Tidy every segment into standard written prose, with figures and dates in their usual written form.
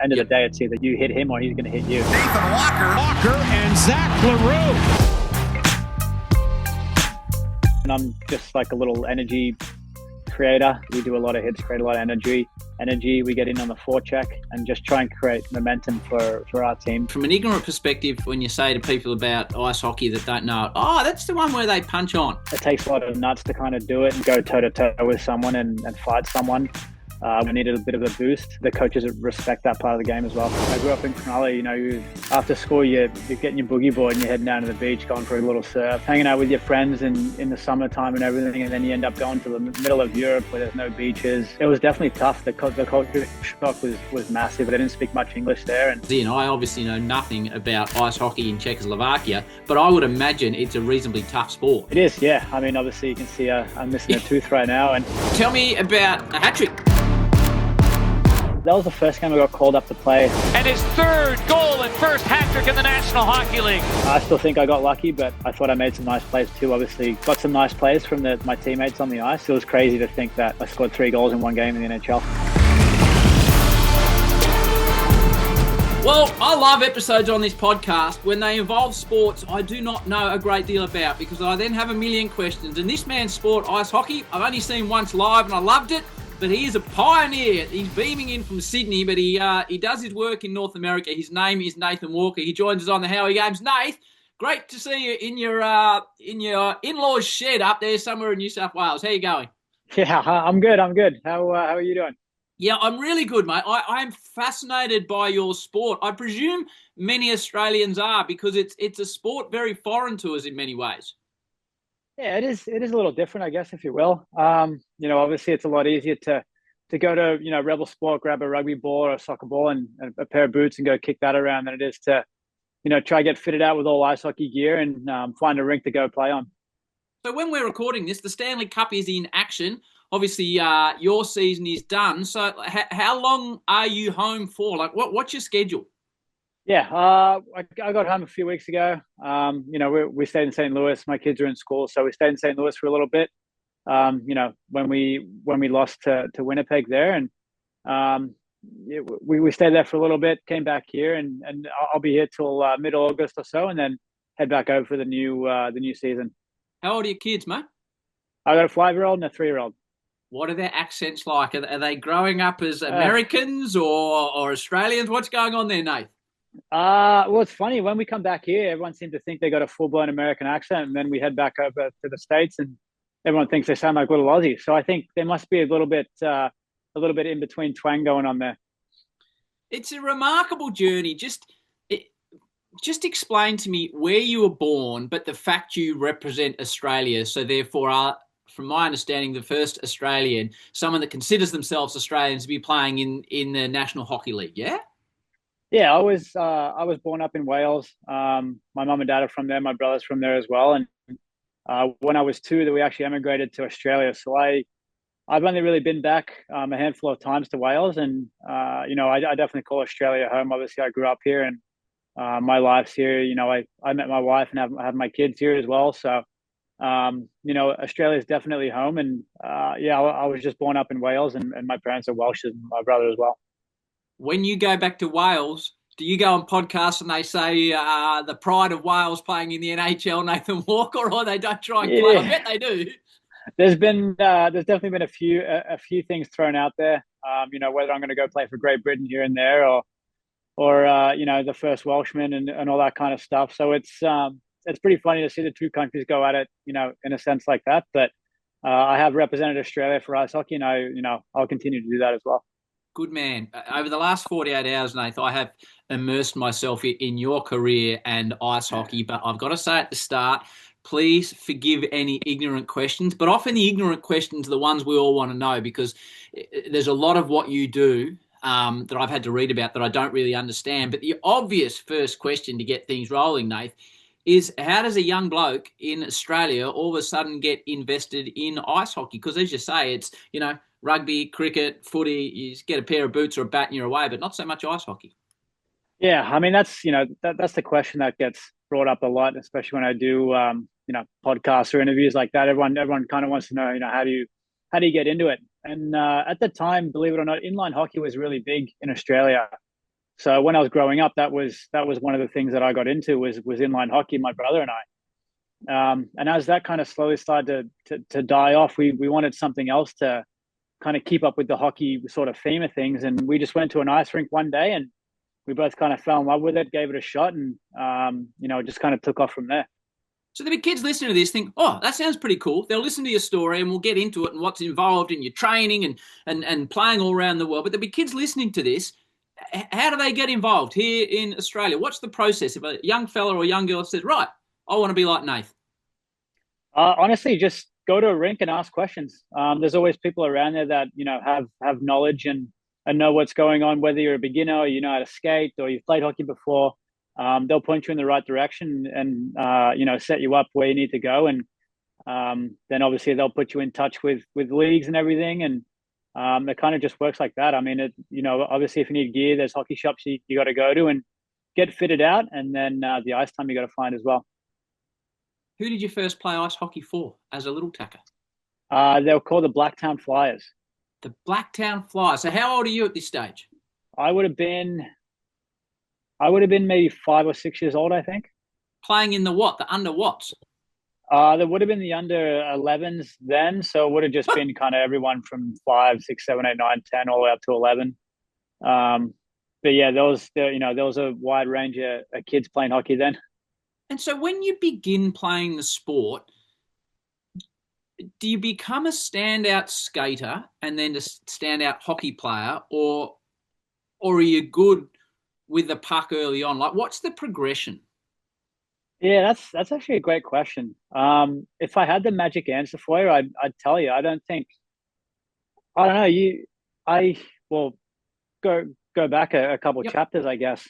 end of the day, it's either you hit him or he's going to hit you. Nathan Walker and Zach LaRue. And I'm just like a little energy creator. We do a lot of hits, create a lot of energy. We get in on the forecheck and just try and create momentum for our team. From an ignorant perspective, when you say to people about ice hockey that don't know it, oh, that's the one where they punch on. It takes a lot of nuts to kind of do it and go toe-to-toe with someone and fight someone. We needed a bit of a boost. The coaches respect that part of the game as well. I grew up in Cronulla. After school, you're getting your boogie board and you're heading down to the beach, going for a little surf, hanging out with your friends in the summertime and everything, and then you end up going to the middle of Europe where there's no beaches. It was definitely tough. The culture shock was massive. I didn't speak much English there. And I obviously know nothing about ice hockey in Czechoslovakia, but I would imagine it's a reasonably tough sport. It is, yeah. I mean, obviously you can see I'm missing a tooth right now. And tell me about a hat-trick. That was the first game I got called up to play. And his third goal and first hat-trick in the National Hockey League. I still think I got lucky, but I thought I made some nice plays too. Obviously, got some nice plays from my teammates on the ice. It was crazy to think that I scored 3 goals in one game in the NHL. Well, I love episodes on this podcast when they involve sports I do not know a great deal about, because I then have a million questions. And this man's sport, ice hockey, I've only seen once live and I loved it. But he is a pioneer. He's beaming in from Sydney, but he does his work in North America. His name is Nathan Walker. He joins us on the Howie Games. Nath, great to see you in your in-laws shed up there somewhere in New South Wales. How you going? Yeah, I'm good. How are you doing? Yeah, I'm really good, mate. I'm fascinated by your sport. I presume many Australians are, because it's a sport very foreign to us in many ways. Yeah, it is a little different, I guess, if you will. Obviously it's a lot easier to go to, Rebel Sport, grab a rugby ball or a soccer ball and a pair of boots and go kick that around than it is to, try to get fitted out with all ice hockey gear and find a rink to go play on. So when we're recording this, the Stanley Cup is in action. Obviously, your season is done. So how long are you home for? Like, what's your schedule? Yeah, I got home a few weeks ago. We stayed in St. Louis. My kids are in school, so we stayed in St. Louis for a little bit. When we lost to Winnipeg there, and we stayed there for a little bit. Came back here, and I'll be here till mid-August or so, and then head back over for the new season. How old are your kids, mate? I got a 5-year-old and a 3-year-old. What are their accents like? Are they growing up as Americans or Australians? What's going on there, Nate? Well, it's funny. When we come back here, everyone seems to think they got a full-blown American accent, and then we head back over to the States, and everyone thinks they sound like little Aussies. So I think there must be a little bit in between twang going on there. It's a remarkable journey. Just explain to me where you were born, but the fact you represent Australia. So therefore, are, from my understanding, the first Australian, someone that considers themselves Australians, to be playing in the National Hockey League. Yeah. Yeah, I was born up in Wales. My mum and dad are from there. My brother's from there as well. And when I was 2, that we actually emigrated to Australia. So I've only really been back a handful of times to Wales, and I definitely call Australia home. Obviously, I grew up here, and my life's here. I met my wife and have my kids here as well. So Australia is definitely home. And I was just born up in Wales, and my parents are Welsh, and my brother as well. When you go back to Wales, do you go on podcasts and they say the pride of Wales playing in the NHL, Nathan Walker, or they don't try and play? I bet they do. There's definitely been a few things thrown out there. Whether I'm going to go play for Great Britain here and there, or the first Welshman and all that kind of stuff. So it's pretty funny to see the two countries go at it, in a sense like that. But I have represented Australia for ice hockey, and I'll continue to do that as well. Good man. Over the last 48 hours, Nath, I have immersed myself in your career and ice hockey, but I've got to say at the start, please forgive any ignorant questions, but often the ignorant questions are the ones we all want to know, because there's a lot of what you do that I've had to read about that I don't really understand. But the obvious first question to get things rolling, Nath, is how does a young bloke in Australia all of a sudden get invested in ice hockey? Because as you say, it's, rugby, cricket, footy, you just get a pair of boots or a bat and you're away, but not so much ice hockey. Yeah, I mean, that's the question that gets brought up a lot, especially when I do, podcasts or interviews like that. Everyone kind of wants to know, how do you get into it? And at the time, believe it or not, inline hockey was really big in Australia. So when I was growing up, that was one of the things that I got into was inline hockey. My brother and I. And as that kind of slowly started to die off, we wanted something else to kind of keep up with the hockey sort of theme of things. And we just went to an ice rink one day, and we both kind of fell in love with it, gave it a shot, and it just kind of took off from there. So the kids listening to this think, oh, that sounds pretty cool. They'll listen to your story and we'll get into it and what's involved in your training and playing all around the world. But there'll be kids listening to this. How do they get involved here in Australia? What's the process if a young fella or young girl says, right, I want to be like Nath? Honestly, just go to a rink and ask questions. There's always people around there that have knowledge and know what's going on. Whether you're a beginner or you know how to skate or you've played hockey before, they'll point you in the right direction and set you up where you need to go. And then obviously they'll put you in touch with leagues and everything. And it kind of just works like that. I mean, obviously if you need gear, there's hockey shops you got to go to and get fitted out, and then the ice time you got to find as well. Who did you first play ice hockey for as a little tacker? They were called the Blacktown Flyers. The Blacktown Flyers. So how old are you at this stage? I would have been maybe 5 or 6 years old, I think. Playing in the what? The under whats? There would have been the under 11s then. So it would have just been kind of everyone from 5, 6, 7, 8, 9, 10, all the way up to 11. But yeah, there was a wide range of kids playing hockey then. And so when you begin playing the sport, do you become a standout skater and then a standout hockey player, or are you good with the puck early on? Like, what's the progression? Yeah, that's actually a great question. If I had the magic answer for you, I'd tell you. I don't know. Well, go back a couple of chapters, I guess.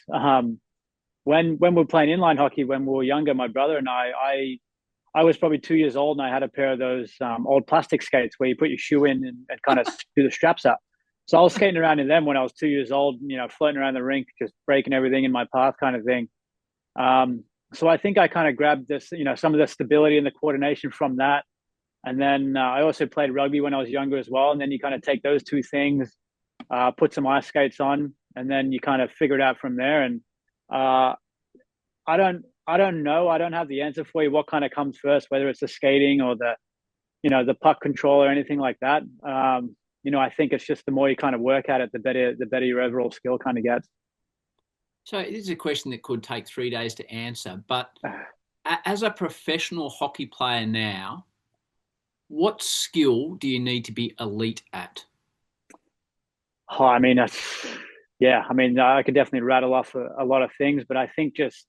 When we were playing inline hockey when we were younger, my brother and I was probably 2 years old, and I had a pair of those old plastic skates where you put your shoe in and kind of screw the straps up. So I was skating around in them when I was 2 years old, floating around the rink, just breaking everything in my path kind of thing. So I think I kind of grabbed this, some of the stability and the coordination from that. And then I also played rugby when I was younger as well. And then you kind of take those two things, put some ice skates on, and then you kind of figure it out from there. And I don't know. I don't have the answer for you. What kind of comes first, whether it's the skating or the puck control or anything like that. I think it's just the more you kind of work at it, the better your overall skill kind of gets. So this is a question that could take 3 days to answer, but as a professional hockey player now, what skill do you need to be elite at? Oh, I mean, I could definitely rattle off a lot of things, but I think just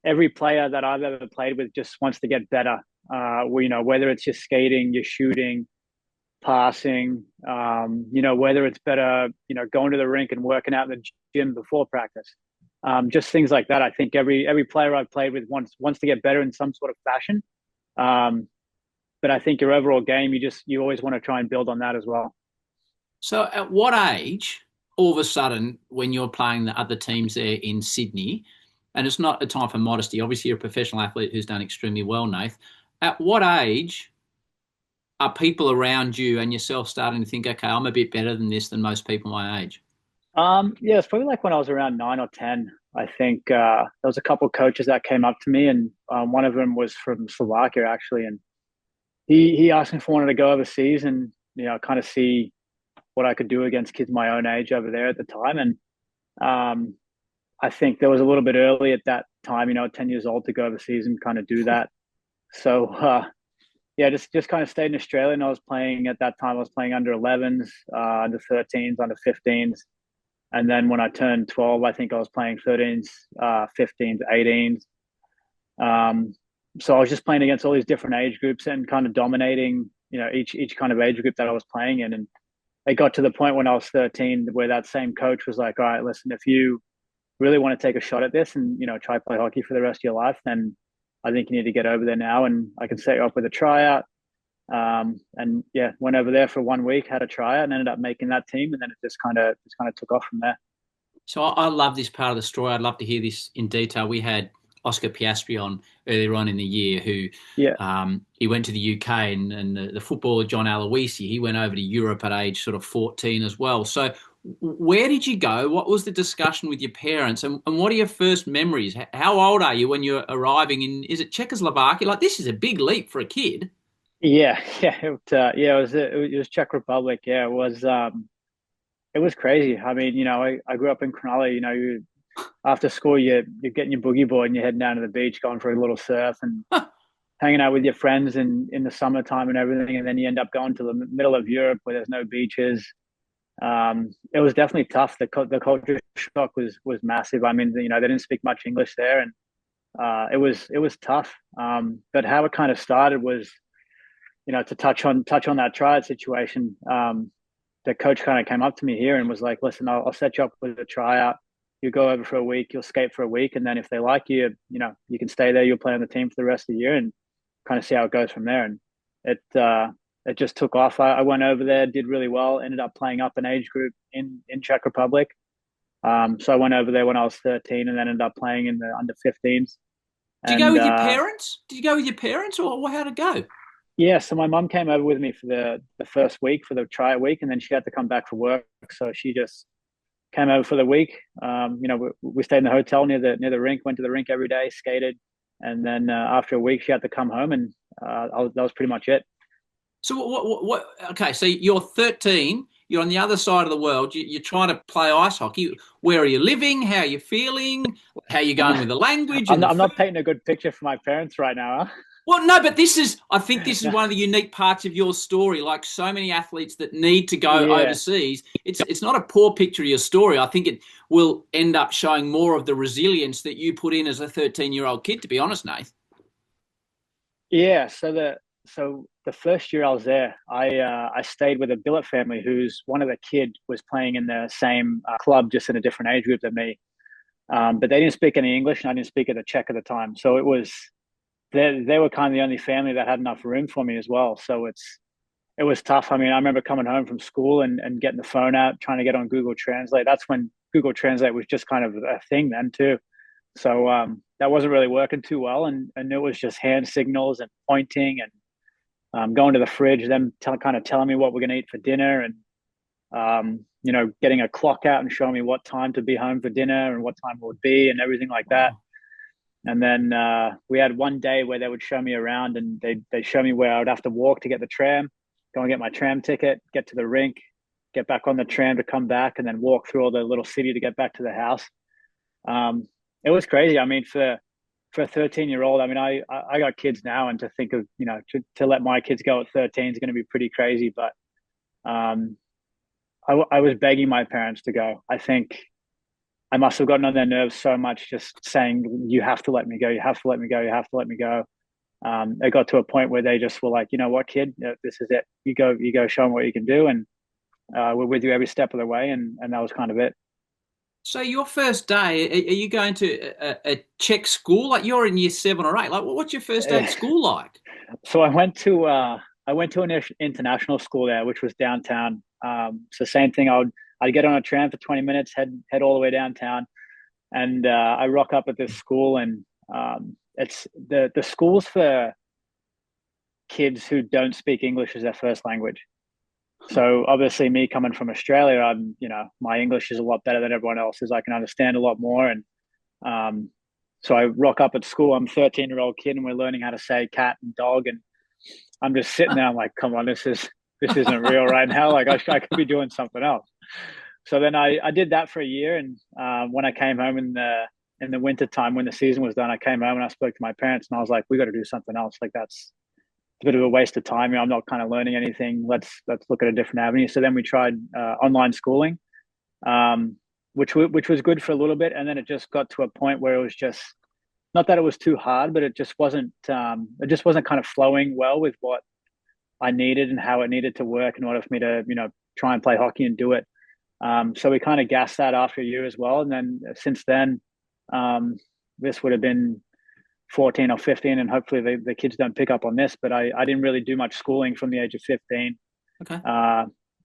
every player that I've ever played with just wants to get better. Whether it's your skating, your shooting, passing, whether it's better, going to the rink and working out in the gym before practice. Just things like that. I think every player I've played with wants to get better in some sort of fashion. But I think your overall game, you always want to try and build on that as well. So at what age, all of a sudden, when you're playing the other teams there in Sydney, and it's not a time for modesty, obviously you're a professional athlete who's done extremely well, Nath. At what age are people around you and yourself starting to think, okay, I'm a bit better than this than most people my age? It's probably like when I was around 9 or 10. I think there was a couple of coaches that came up to me, and one of them was from Slovakia actually, and he asked me if I wanted to go overseas and kind of see what I could do against kids my own age over there at the time. And I think there was a little bit early at that time, 10 years old, to go overseas and kind of do that. So just kind of stayed in Australia, and I was playing at that time. I was playing under 11s, under 13s, under 15s. And then when I turned 12, I think I was playing 13s, 15s, 18s. So I was just playing against all these different age groups and kind of dominating, each kind of age group that I was playing in. And it got to the point when I was 13 where that same coach was like, all right, listen, if you really want to take a shot at this and, try play hockey for the rest of your life, then I think you need to get over there now, and I can set you up with a tryout. Went over there for 1 week, had a tryout, and ended up making that team, and then it just kind of took off from there. So I love this part of the story. I'd love to hear this in detail. We had Oscar Piastri on earlier on in the year, who he went to the UK, and the footballer John Aloisi, he went over to Europe at age sort of 14 as well. So Where did you go? What was the discussion with your parents? And what are your first memories? How old are you when you're arriving in, is it Czechoslovakia? Like, this is a big leap for a kid. Yeah, it was Czech Republic. Yeah, it was crazy. I mean, I grew up in Cronulla. After school, you're getting your boogie board and you're heading down to the beach, going for a little surf and hanging out with your friends in the summertime and everything. And then you end up going to the middle of Europe where there's no beaches. It was definitely tough. The culture shock was massive. I mean, they didn't speak much English there, and it was tough. But how it kind of started was, to touch on that triad situation. The coach kind of came up to me here and was like, "Listen, I'll set you up with a tryout. You go over for a week, you'll skate for a week, and then if they like you, you can stay there. You'll play on the team for the rest of the year, and kind of see how it goes from there." And it just took off. I went over there, did really well, ended up playing up an age group in Czech Republic. So I went over there when I was 13, and then ended up playing in the under 15s. Did you go And with your parents? Did you go with your parents, or how'd it go? yeah, so my mum came over with me for the first week, for the tryout week, and then she had to come back for work. So she just came over for the week. We stayed in the hotel near the rink, went to the rink every day, skated, and then after a week, she had to come home, and that was pretty much it. So what? Okay, so you're 13. You're on the other side of the world. You're trying to play ice hockey. Where are you living? How are you feeling? How are you going with the language and I'm the not food? painting a good picture for my parents right now, huh? Well, no, but I think this is one of the unique parts of your story. Like so many athletes that need to go Yeah, overseas, it's not a poor picture of your story. I think it will end up showing more of the resilience that you put in as a 13-year-old kid, to be honest, Nath. yeah. So the first year I was there, I stayed with a billet family who's one of the kid was playing in the same club, just in a different age group than me. But they didn't speak any English, and I didn't speak the Czech at the time. So they were kind of the only family that had enough room for me as well. So it was tough. I mean, I remember coming home from school and getting the phone out, trying to get on Google Translate. That's when Google Translate was just kind of a thing then too. So that wasn't really working too well, and it was just hand signals and pointing and going to the fridge, them kind of telling me what we're going to eat for dinner, and getting a clock out and showing me what time to be home for dinner and what time it would be and everything like that. Wow. And then we had one day where they would show me around, and they'd show me where I would have to walk to get the tram, go and get my tram ticket, get to the rink, get back on the tram to come back, and then walk through all the little city to get back to the house. It was crazy. I mean, for a 13-year-old, I mean, I got kids now, and to think of, to let my kids go at 13 is going to be pretty crazy. But I was begging my parents to go. I think I must have gotten on their nerves so much, just saying, "You have to let me go. You have to let me go. You have to let me go." It got to a point where they just were like, "You know what, kid? This is it. You go. Show them what you can do, and we're with you every step of the way." And that was kind of it. So your first day, are you going to a Czech school? Like you're in year 7 or 8. Like, what's your first day at school like? So I went to an international school there, which was downtown. So same thing. I'd get on a tram for 20 minutes, head all the way downtown, and I rock up at this school, and it's the schools for kids who don't speak English as their first language. So obviously, me coming from Australia, my English is a lot better than everyone else's. I can understand a lot more, and um, so I rock up at school. I'm a 13-year-old kid, and we're learning how to say cat and dog, and I'm just sitting there. I'm like, come on, this isn't real right now. Like I could be doing something else. So then I did that for a year, and when I came home in the winter time when the season was done, I came home and I spoke to my parents, and I was like, we got to do something else. Like that's a bit of a waste of time. I'm not kind of learning anything. Let's look at a different avenue. So then we tried online schooling, which was good for a little bit, and then it just got to a point where it was just not that it was too hard, but it just wasn't kind of flowing well with what I needed and how it needed to work in order for me to try and play hockey and do it. So we kind of gassed that after a year as well, and then since then, this would have been 14 or 15, and hopefully the kids don't pick up on this, but I didn't really do much schooling from the age of 15. Okay.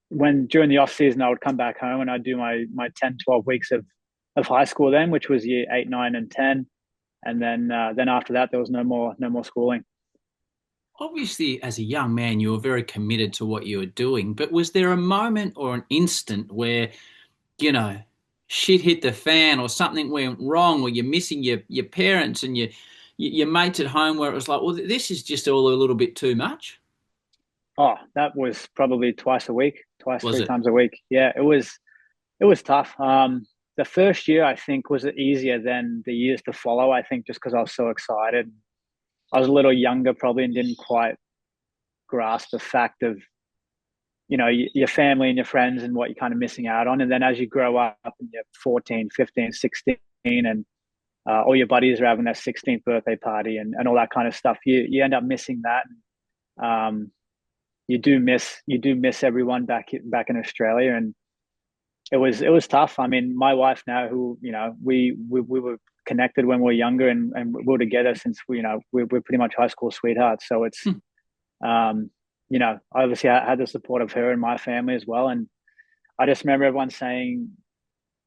When during the off season, I would come back home and I'd do my 10, 12 weeks of high school then, which was year 8, 9, and 10. And then after that, there was no more schooling. Obviously, as a young man, you were very committed to what you were doing, but was there a moment or an instant where you know, shit hit the fan or something went wrong or you're missing your parents and your mates at home where it was like, well, this is just all a little bit too much? Oh, that was probably twice a week, twice, Was three it? times a week. Yeah, it was tough. The first year I think was easier than the years to follow. I think just because I was so excited. I was a little younger probably and didn't quite grasp the fact of your family and your friends and what you're kind of missing out on. And then as you grow up and you're 14, 15, 16, and all your buddies are having their 16th birthday party and all that kind of stuff, you end up missing that. Um, you do miss everyone back in Australia, and it was tough. I mean, my wife now, who we were connected when we were younger, and we were together since we're pretty much high school sweethearts. So it's Hmm. um, obviously I had the support of her and my family as well, and I just remember everyone saying,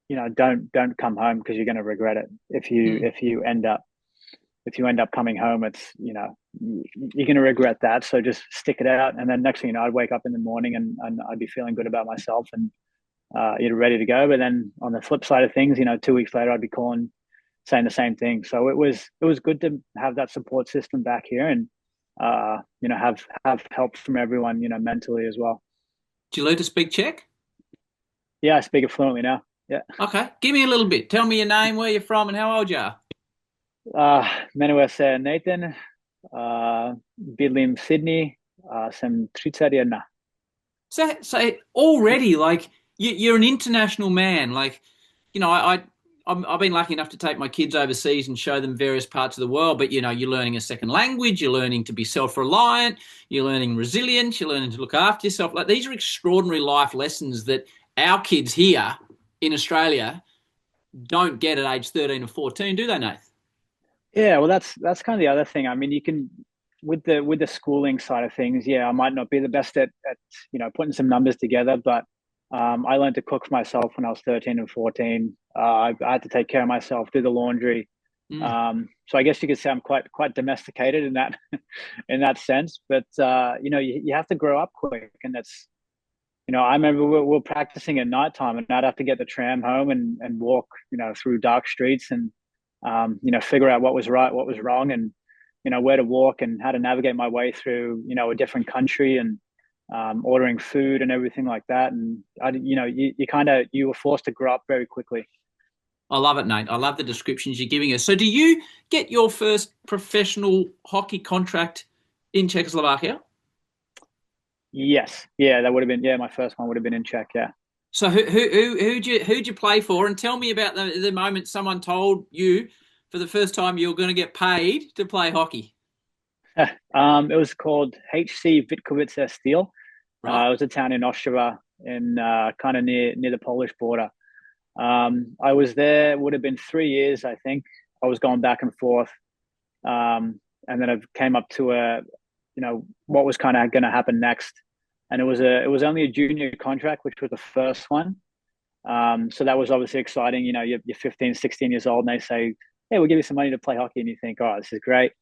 don't come home because you're going to regret it if you Hmm. if you end up if you end up coming home. It's you're going to regret that. So just stick it out. And then next thing you know, I'd wake up in the morning and I'd be feeling good about myself and you're ready to go. But then on the flip side of things, 2 weeks later, I'd be calling saying the same thing. So it was good to have that support system back here and have help from everyone, mentally as well. Did you learn to speak Czech? Yeah, I speak it fluently now. Yeah. Okay, give me a little bit. Tell me your name, where you're from, and how old you are. Jmenuji se Nathan, bydlím v Sydney, jsem 31. So already, like you're an international man. Like, I've been lucky enough to take my kids overseas and show them various parts of the world. But you're learning a second language. You're learning to be self-reliant. You're learning resilience. You're learning to look after yourself. Like these are extraordinary life lessons that our kids here in Australia don't get at age 13 or 14, do they, Nath? Yeah, well, that's kind of the other thing. I mean, you can with the schooling side of things. Yeah, I might not be the best at putting some numbers together, but I learned to cook for myself when I was 13 and 14. I had to take care of myself, do the laundry. Mm. So I guess you could say I'm quite domesticated in that in that sense. But you have to grow up quick, and that's I remember we were practicing at nighttime, and I'd have to get the tram home and walk through dark streets and figure out what was right, what was wrong, and where to walk and how to navigate my way through a different country and ordering food and everything like that. And you were forced to grow up very quickly. I love it, Nate. I love the descriptions you're giving us. So, do you get your first professional hockey contract in Czechoslovakia? Yes, yeah, that would have been my first one would have been in Czech. Yeah. So, who'd you play for? And tell me about the moment someone told you for the first time you were going to get paid to play hockey. It was called HC Witkowice Steel. Right? It was a town in Ostrava, in kind of near the Polish border. I was there, would have been 3 years, I think. I was going back and forth. And then I came up to what was kind of going to happen next. And it was only a junior contract, which was the first one. So that was obviously exciting. You're 15, 16 years old and they say, hey, we'll give you some money to play hockey. And you think, oh, this is great.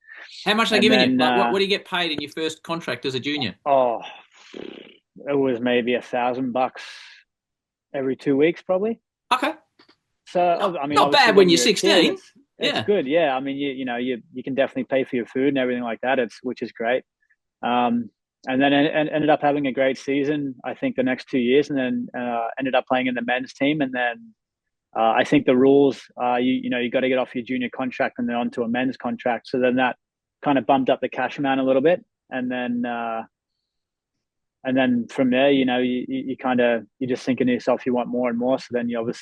How much are they And giving you? then, Like, what do you get paid in your first contract as a junior? oh, it was maybe $1,000 every 2 weeks, probably. Okay. So Not, I mean, not obviously, bad when when you're you're a kid, 16. it's Yeah. good. Yeah, I mean, you can definitely pay for your food and everything like that. Which is great. And then ended up having a great season. I think the next 2 years, and then ended up playing in the men's team. And then I think the rules, you got to get off your junior contract and then onto a men's contract. So then that kind of bumped up the cash amount a little bit, and then from there, you kind of you're just thinking to yourself, you want more and more. So then you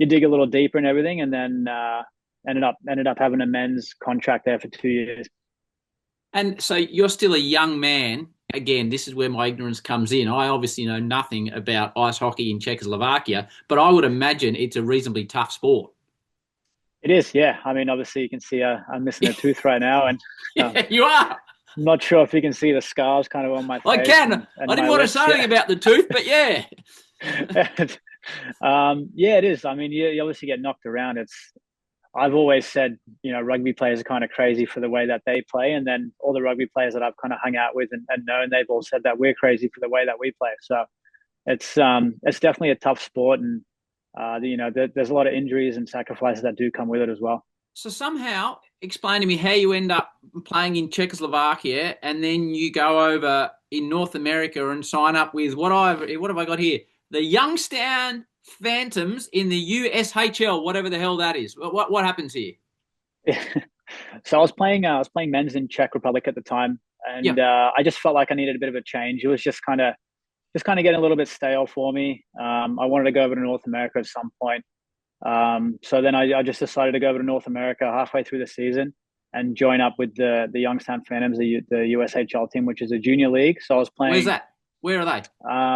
dig a little deeper and everything, and then ended up having a men's contract there for 2 years. And so you're still a young man. Again, this is where my ignorance comes in. I obviously know nothing about ice hockey in Czechoslovakia, but I would imagine it's a reasonably tough sport. It is, yeah. I mean, obviously you can see I'm missing a tooth right now, and Yeah, you are. I'm not sure if you can see the scars kind of on my face. I can. And I didn't my want to lips. say anything about the tooth, but yeah. Yeah, it is. I mean, you obviously get knocked around. I've always said, rugby players are kind of crazy for the way that they play. And then all the rugby players that I've kind of hung out with and known, they've all said that we're crazy for the way that we play. So it's definitely a tough sport. And, there's a lot of injuries and sacrifices that do come with it as well. So somehow, explain to me how you end up playing in Czechoslovakia and then you go over in North America and sign up with what have I got here? The Youngstown Phantoms in the USHL, whatever the hell that is. What happens here? So I was playing men's in Czech Republic at the time, and I just felt like I needed a bit of a change. It was just kind of getting a little bit stale for me. I wanted to go over to North America at some point. So then I just decided to go over to North America halfway through the season and join up with the Youngstown Phantoms, the USHL team, which is a junior league. So I was playing. Where's that? Where are they?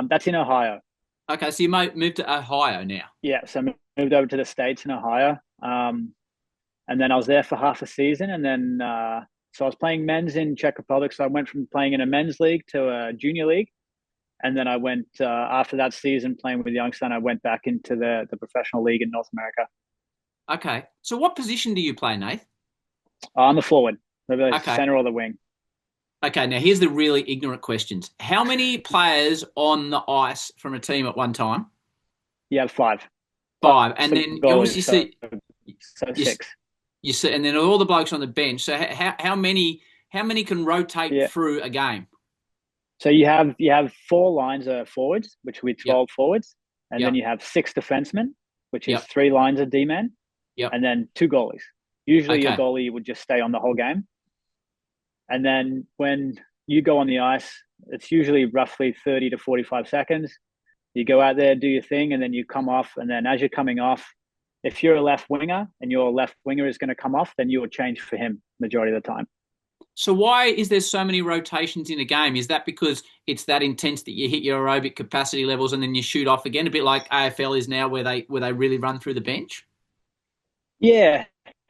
That's in Ohio. Okay, so you moved to Ohio now. Yeah, so I moved over to the States in Ohio. And then I was there for half a season. And then, so I was playing men's in Czech Republic. So I went from playing in a men's league to a junior league. And then I went, after that season playing with Youngstown, I went back into the professional league in North America. Okay. So what position do you play, Nath? I'm the forward, the center or the wing. Okay, now here's the really ignorant questions. How many players on the ice from a team at one time? Yeah, five. Five. And then goalies, so six. You see, and then all the blokes on the bench. So how many can rotate through a game? So you have 4 lines of forwards, which would be 12 forwards, and then you have 6 defensemen, which is 3 lines of D-man, and then 2 goalies. Usually your goalie would just stay on the whole game. And then when you go on the ice, it's usually roughly 30 to 45 seconds. You go out there, do your thing, and then you come off. And then as you're coming off, if you're a left winger and your left winger is going to come off, then you will change for him majority of the time. So why is there so many rotations in a game? Is that because it's that intense that you hit your aerobic capacity levels and then you shoot off again, a bit like AFL is now where they really run through the bench? Yeah,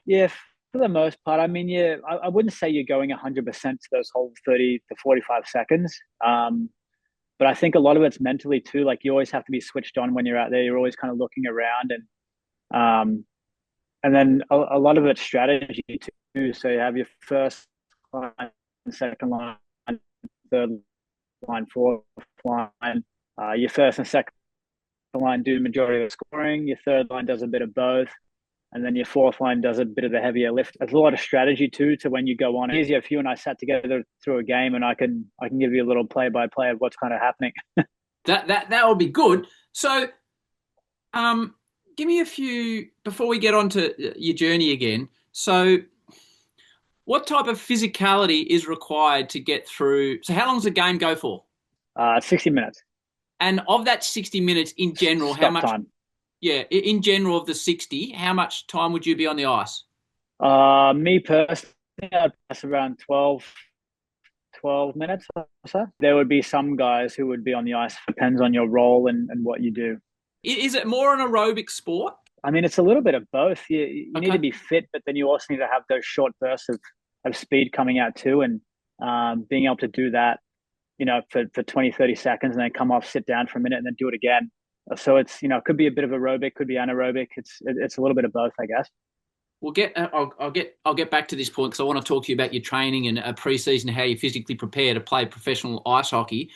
for the most part. I mean, I wouldn't say you're going 100% to those whole 30 to 45 seconds. But I think a lot of it's mentally too. Like you always have to be switched on when you're out there. You're always kind of looking around, and then a lot of it's strategy too. So you have your first line, second line, third line, fourth line. Your first and second line do the majority of the scoring. Your third line does a bit of both. And then your fourth line does a bit of the heavier lift. There's a lot of strategy too to when you go on. It's easier if you and I sat together through a game and I can give you a little play-by-play of what's kind of happening. That would be good. So give me a few, before we get on to your journey again. So what type of physicality is required to get through? So how long does the game go for? 60 minutes. And of that 60 minutes in general, Stop how much time? Yeah, in general of the 60, how much time would you be on the ice? Me personally, I'd pass around 12 minutes or so. There would be some guys who would be on the ice. Depends on your role and what you do. Is it more an aerobic sport? I mean, it's a little bit of both. You need to be fit, but then you also need to have those short bursts of speed coming out too. And being able to do that, for 20, 30 seconds and then come off, sit down for a minute and then do it again. So it's, it could be a bit of aerobic, could be anaerobic. It's a little bit of both, I guess. We'll I'll get back to this point because I want to talk to you about your training and a preseason, how you physically prepare to play professional ice hockey.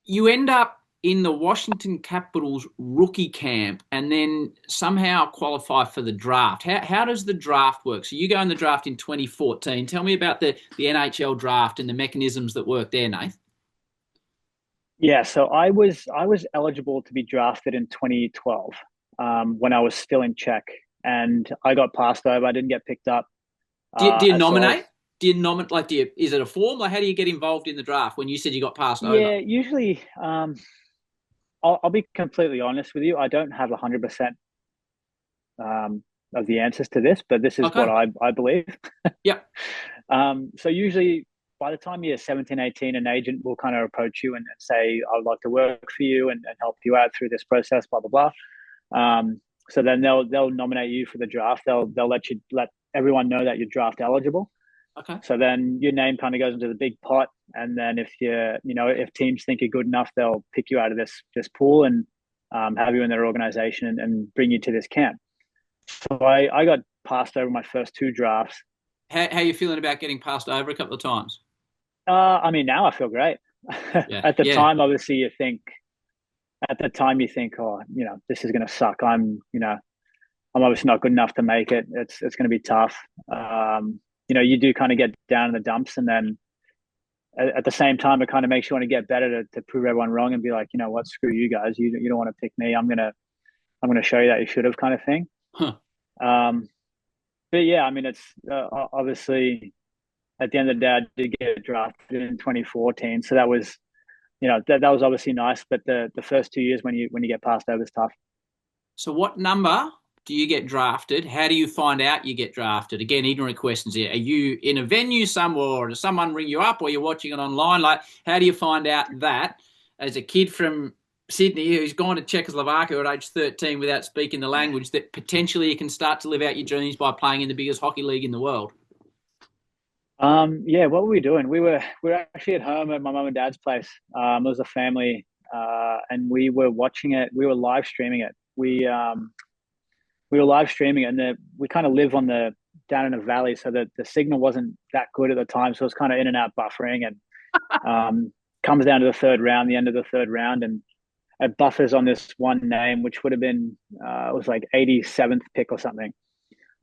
You end up in the Washington Capitals rookie camp and then somehow qualify for the draft. How does the draft work? So you go in the draft in 2014. Tell me about the NHL draft and the mechanisms that work there, Nath. Yeah, so I was eligible to be drafted in 2012 when I was still in Czech, and I got passed over. I didn't get picked up. Do you nominate? Do you nominate? Like, is it a form? Like, how do you get involved in the draft when you said you got passed over? Yeah, usually, I'll be completely honest with you. I don't have 100% of the answers to this, but this is what I believe. Yep. So usually, by the time you're 17, 18, an agent will kind of approach you and say, I would like to work for you and help you out through this process, blah, blah, blah. So then they'll nominate you for the draft. They'll let everyone know that you're draft eligible. Okay. So then your name kind of goes into the big pot. And then if teams think you're good enough, they'll pick you out of this pool and have you in their organization and bring you to this camp. So I got passed over my first 2 drafts. How are you feeling about getting passed over a couple of times? I mean, now I feel great. At the time, obviously, you think, at the time you think, oh, this is going to suck. I'm obviously not good enough to make it. It's going to be tough. You do kind of get down in the dumps, and then at the same time, it kind of makes you want to get better to prove everyone wrong and be like, you know what, screw you guys. You don't want to pick me. I'm gonna show you that you should have, kind of thing. Huh. But yeah, I mean, it's obviously at the end of the day, I did get drafted in 2014, so that was that was obviously nice. But the first 2 years when you get passed over is tough. So what number do you get drafted? How do you find out you get drafted? Again, ignorant questions here. Are you in a venue somewhere, or does someone ring you up, or you're watching it online? Like, how do you find out that as a kid from Sydney who's gone to Czechoslovakia at age 13 without speaking the language, that potentially you can start to live out your dreams by playing in the biggest hockey league in the world? Yeah, what were we doing? We were actually at home at my mum and dad's place. It was a family, and we were watching it. We were live streaming it. We were live streaming it, and we kind of live down in a valley, so that the signal wasn't that good at the time. So it was kind of in and out buffering, and comes down to the third round, the end of the third round, and it buffers on this one name, which would have been it was like 87th pick or something.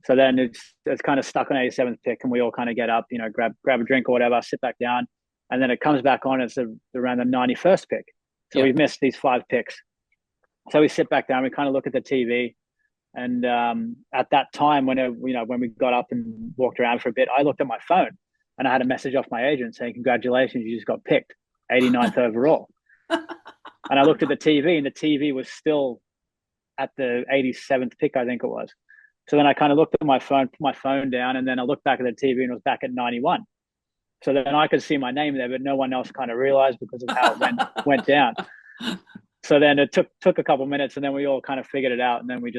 So then it's kind of stuck on 87th pick, and we all kind of get up, grab a drink or whatever, sit back down, and then it comes back on. It's around the 91st pick. So we've missed these 5 picks. So we sit back down, we kind of look at the TV, and at that time, when we got up and walked around for a bit, I looked at my phone, and I had a message off my agent saying, "Congratulations, you just got picked, 89th overall." And I looked at the TV, and the TV was still at the 87th pick, I think it was. So then I kind of looked at my phone, put my phone down, and then I looked back at the TV, and it was back at 91. So then I could see my name there, but no one else kind of realized because of how it went down. So then it took a couple of minutes, and then we all kind of figured it out, and then we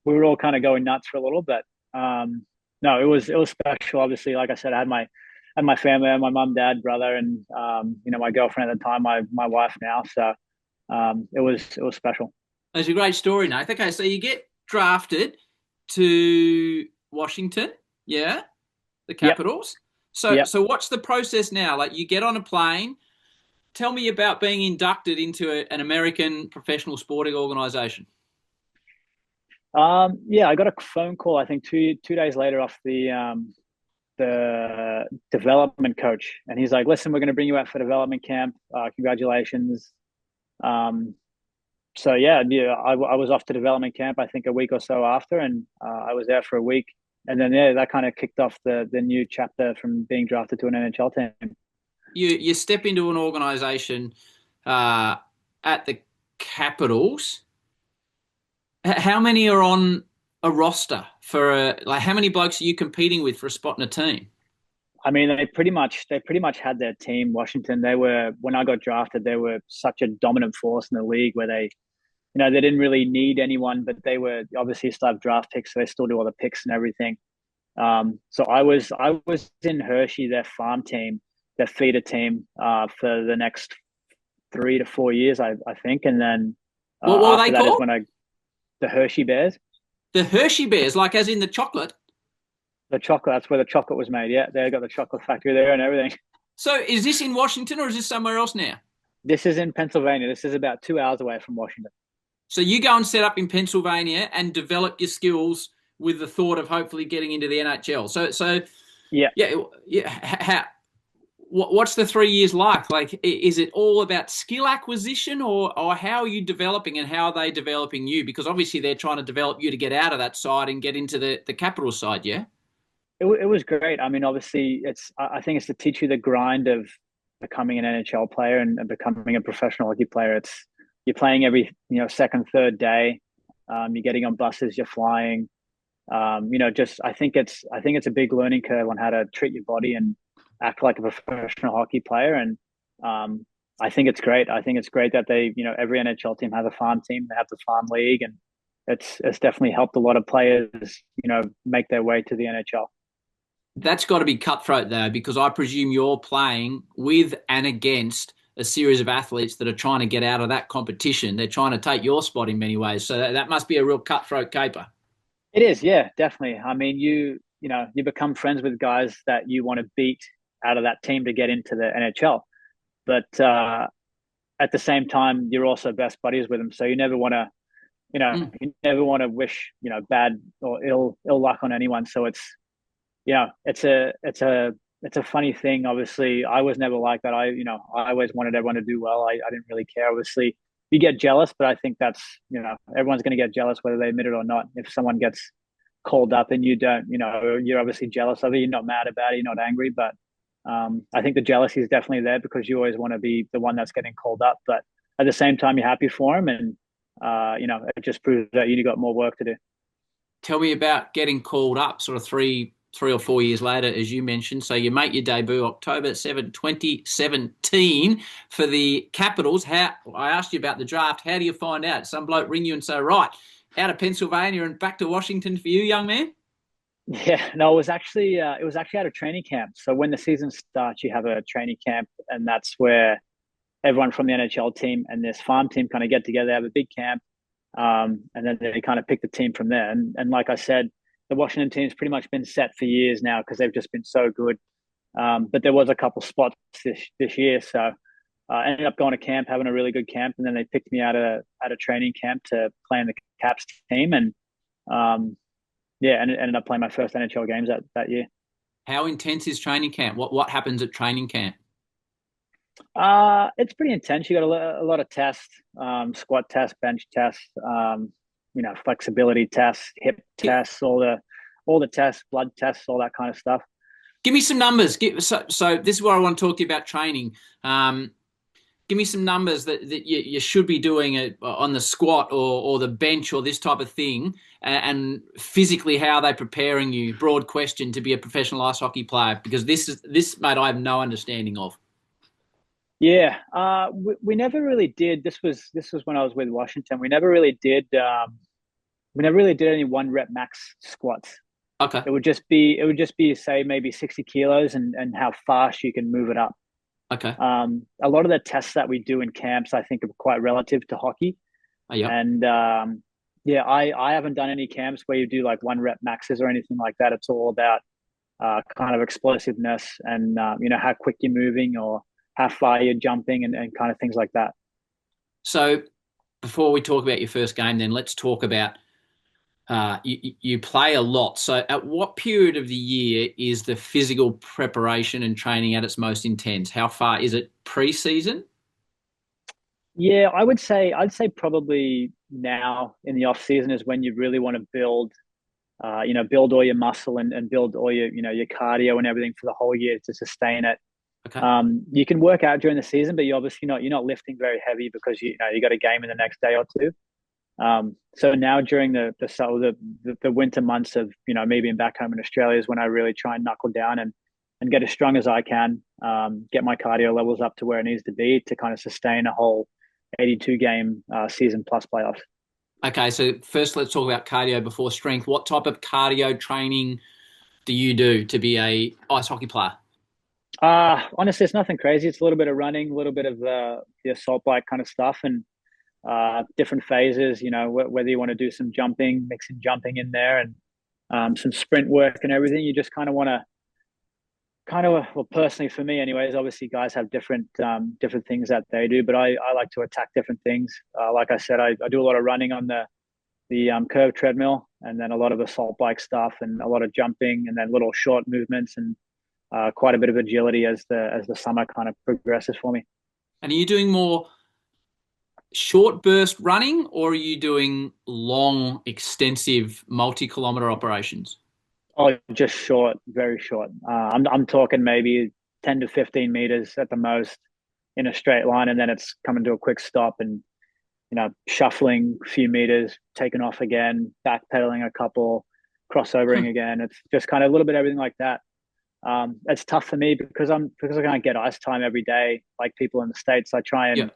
were all kind of going nuts for a little bit. No, it was special. Obviously, like I said, I had my family, my mum, dad, brother, and my girlfriend at the time, my wife now. So it was special. It's a great story, Nate. Okay, so you get drafted to Washington, the Capitals. Yep. So what's the process now? Like, you get on a plane. Tell me about being inducted into an American professional sporting organization. I got a phone call, I think two days later, off the development coach, and he's like, "Listen, we're going to bring you out for development camp. Congratulations." I was off to development camp, I think a week or so after, and I was there for a week, and then that kind of kicked off the new chapter from being drafted to an NHL team. You step into an organization at the Capitals. How many are on a roster for how many blokes are you competing with for a spot in a team? I mean, they pretty much had their team. Washington, when I got drafted, they were such a dominant force in the league where they didn't really need anyone, but they were obviously still have draft picks, so they still do all the picks and everything. So I was in Hershey, their farm team, their feeder team, for the next 3 to 4 years, I think, and then what were they called? The Hershey Bears. The Hershey Bears, like as in the chocolate. The chocolate. That's where the chocolate was made. Yeah, they got the chocolate factory there and everything. So is this in Washington or is this somewhere else now? This is in Pennsylvania. This is about 2 hours away from Washington. So you go and set up in Pennsylvania and develop your skills with the thought of hopefully getting into the NHL. So yeah. What's the 3 years like? Like, is it all about skill acquisition, or how are you developing, and how are they developing you? Because obviously they're trying to develop you to get out of that side and get into the Capital side, yeah? It was great. I mean, obviously, I think it's to teach you the grind of becoming an NHL player and becoming a professional hockey player. You're playing every second, third day. You're getting on buses, you're flying. I think it's a big learning curve on how to treat your body and act like a professional hockey player. And I think it's great. I think it's great that they, every NHL team has a farm team. They have the farm league, and it's definitely helped a lot of players, make their way to the NHL. That's got to be cutthroat, though, because I presume you're playing with and against a series of athletes that are trying to get out of that competition. They're trying to take your spot in many ways. So that must be a real cutthroat caper. It is, yeah, definitely. I mean, you become friends with guys that you want to beat out of that team to get into the NHL. But at the same time, you're also best buddies with them. So you never want to, you never want to wish, bad or ill luck on anyone. So it's, it's a funny thing. Obviously, I was never like that. I always wanted everyone to do well. I didn't really care. Obviously, you get jealous, but I think that's, everyone's going to get jealous whether they admit it or not. If someone gets called up and you don't, you're obviously jealous of it. You're not mad about it. You're not angry, but I think the jealousy is definitely there because you always want to be the one that's getting called up. But at the same time, you're happy for him, and it just proves that you got more work to do. Tell me about getting called up, sort of three or 4 years later, as you mentioned. So you make your debut October 7, 2017 for the Capitals. I asked you about the draft. How do you find out? Some bloke ring you and say, right, out of Pennsylvania and back to Washington for you, young man? Yeah, no, it was actually out of training camp. So when the season starts, you have a training camp, and that's where everyone from the NHL team and this farm team kind of get together, have a big camp, and then they kind of pick the team from there. And like I said, the Washington team's pretty much been set for years now because they've just been so good. But there was a couple spots this year, so I ended up going to camp, having a really good camp, and then they picked me out of training camp to play in the Caps team, and and it ended up playing my first NHL games that year. How intense is training camp? What happens at training camp? It's pretty intense. You got a lot of tests, squat tests, bench tests, flexibility tests, hip tests, all the tests, blood tests, all that kind of stuff. Give me some numbers. So this is where I want to talk to you about training. Give me some numbers that you should be doing on the squat or the bench or this type of thing, and physically how are they preparing you? Broad question to be a professional ice hockey player, because this mate I have no understanding of. Yeah, we never really did. This was when I was with Washington. We never really did. We never really did any 1 rep max squats. Okay. It would just be say maybe 60 kilos and how fast you can move it up. Okay. A lot of the tests that we do in camps, I think, are quite relative to hockey. Yep. And I haven't done any camps where you do like 1 rep maxes or anything like that. It's all about kind of explosiveness and how quick you're moving or how far you're jumping and kind of things like that. So before we talk about your first game, then let's talk about you play a lot. So at what period of the year is the physical preparation and training at its most intense? How far is it pre-season? Yeah, I'd say probably now in the off season is when you really want to build all your muscle and build all your cardio and everything for the whole year to sustain it. Okay. You can work out during the season, but you're obviously you're not lifting very heavy because you got a game in the next day or two. So now during the winter months of me being back home in Australia is when I really try and knuckle down and get as strong as I can, get my cardio levels up to where it needs to be to kind of sustain a whole 82 game season plus playoffs. Okay, so first let's talk about cardio before strength. What type of cardio training do you do to be a ice hockey player? Honestly, it's nothing crazy. It's a little bit of running, a little bit of the assault bike kind of stuff, and different phases. Whether you want to do some jumping, mixing jumping in there, and some sprint work and everything. You just kind of want to, well, personally for me, anyways. Obviously, guys have different things that they do, but I like to attack different things. Like I said, I do a lot of running on the curved treadmill, and then a lot of assault bike stuff, and a lot of jumping, and then little short movements and quite a bit of agility as the summer kind of progresses for me. And are you doing more short burst running, or are you doing long, extensive, multi-kilometer operations? Oh, just short, very short. I'm talking maybe 10 to 15 meters at the most in a straight line, and then it's coming to a quick stop and shuffling a few meters, taking off again, backpedaling a couple, crossovering again. It's just kind of a little bit of everything like that. It's tough for me because I can't get ice time every day like people in the States. I try and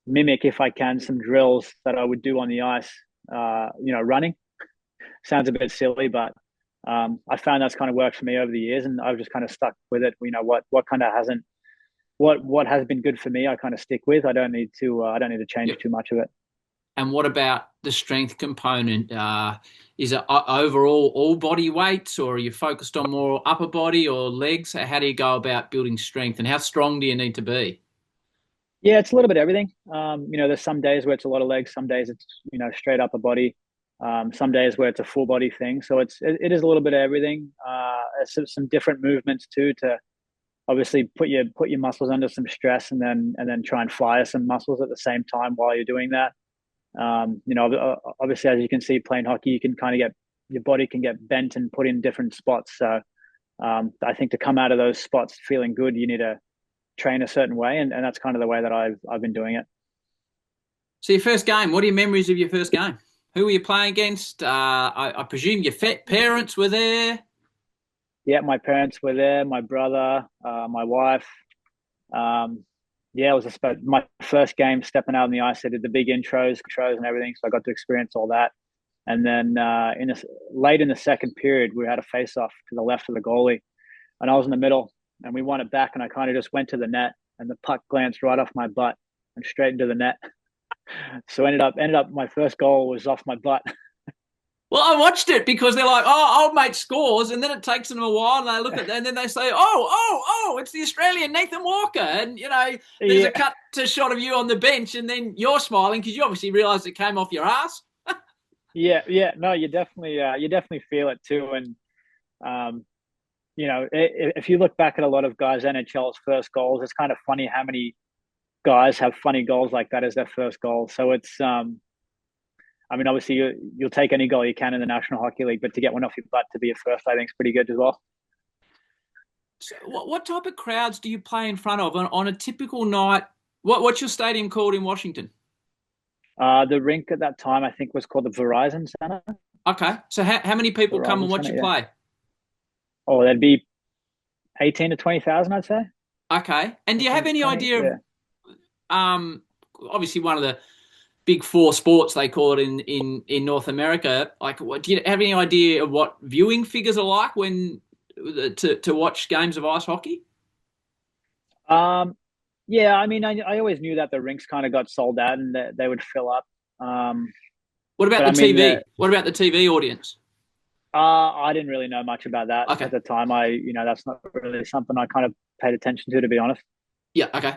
mimic, if I can, some drills that I would do on the ice, running. Sounds a bit silly, but I found that's kind of worked for me over the years, and I've just kind of stuck with it. What kind of hasn't, what has been good for me, I kind of stick with. I don't need to change too much of it. And what about the strength component? Is it overall all body weights, or are you focused on more upper body or legs? How do you go about building strength, and how strong do you need to be? Yeah, it's a little bit of everything. There's some days where it's a lot of legs, some days it's straight upper body, some days where it's a full body thing. So it is a little bit of everything. Some different movements too to obviously put your muscles under some stress and then try and fire some muscles at the same time while you're doing that. Obviously, as you can see, playing hockey, you can kind of get your body can get bent and put in different spots. So I think to come out of those spots feeling good, you need to train a certain way, and that's kind of the way that I've been doing it. So your first game, what are your memories of your first game? Who were you playing against? I presume your parents were there. Yeah, my parents were there, my brother, my wife. It was my first game stepping out on the ice. I did the big intros and everything, so I got to experience all that. And then late in the second period, we had a face-off to the left of the goalie, and I was in the middle, and we won it back, and I kind of just went to the net, and the puck glanced right off my butt and straight into the net. So ended up my first goal was off my butt. Well, I watched it because they're like, oh, old mate scores, and then it takes them a while, and they look at that, and then they say, oh, it's the Australian Nathan Walker, and there's a cut to shot of you on the bench, and then you're smiling because you obviously realised it came off your ass. No, you definitely feel it too, and if you look back at a lot of guys' NHL's first goals, it's kind of funny how many guys have funny goals like that as their first goal. So it's obviously you'll take any goal you can in the National Hockey League, but to get one off your butt to be your first, I think, is pretty good as well. So what type of crowds do you play in front of on a typical night? What's your stadium called in Washington? The rink at that time, I think, was called the Verizon Center. Okay. So how many people come and watch you play? Oh, that'd be 18 to 20,000, I'd say. Okay. And do you have any idea of, obviously one of the big four sports, they call it in North America, like, do you have any idea of what viewing figures are like when to watch games of ice hockey? Yeah, I always knew that the rinks kind of got sold out and that they would fill up. What about the TV? What about the TV audience? I didn't really know much about that at the time. That's not really something I kind of paid attention to be honest. Yeah. Okay.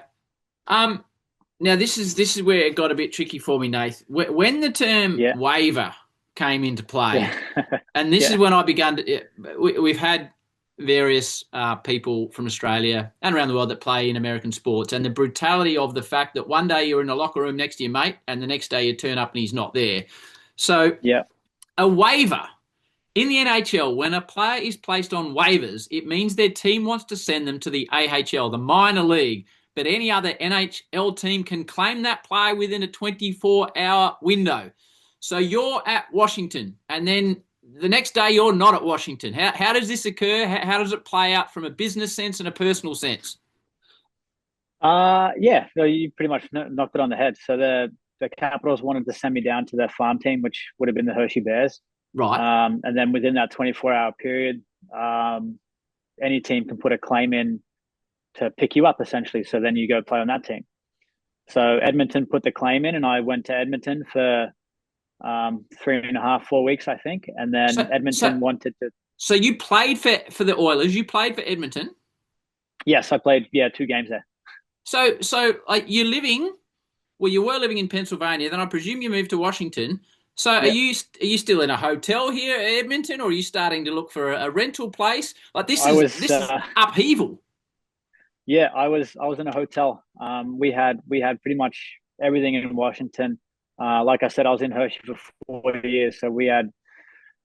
Now this is where it got a bit tricky for me, Nath. When the term waiver came into play, and this is when I began to. We've had various people from Australia and around the world that play in American sports, and the brutality of the fact that one day you're in a locker room next to your mate, and the next day you turn up and he's not there. So a waiver. In the NHL, when a player is placed on waivers, it means their team wants to send them to the AHL, the minor league, but any other NHL team can claim that player within a 24-hour window. So you're at Washington, and then the next day you're not at Washington. How does this occur? How does it play out from a business sense and a personal sense? So you pretty much knocked it on the head. So the Capitals wanted to send me down to their farm team, which would have been the Hershey Bears. Right. And then within that 24-hour period, any team can put a claim in to pick you up, essentially. So then you go play on that team. So Edmonton put the claim in, and I went to Edmonton for 3.5, 4 weeks, I think. And then Edmonton wanted to. So you played for the Oilers. You played for Edmonton. Yes, I played 2 games there. So like you were living in Pennsylvania. Then I presume you moved to Washington. So are you still in a hotel here at Edmonton, or are you starting to look for a rental place? Like this is upheaval. Yeah, I was in a hotel. We had pretty much everything in Washington. Like I said, I was in Hershey for 4 years, so we had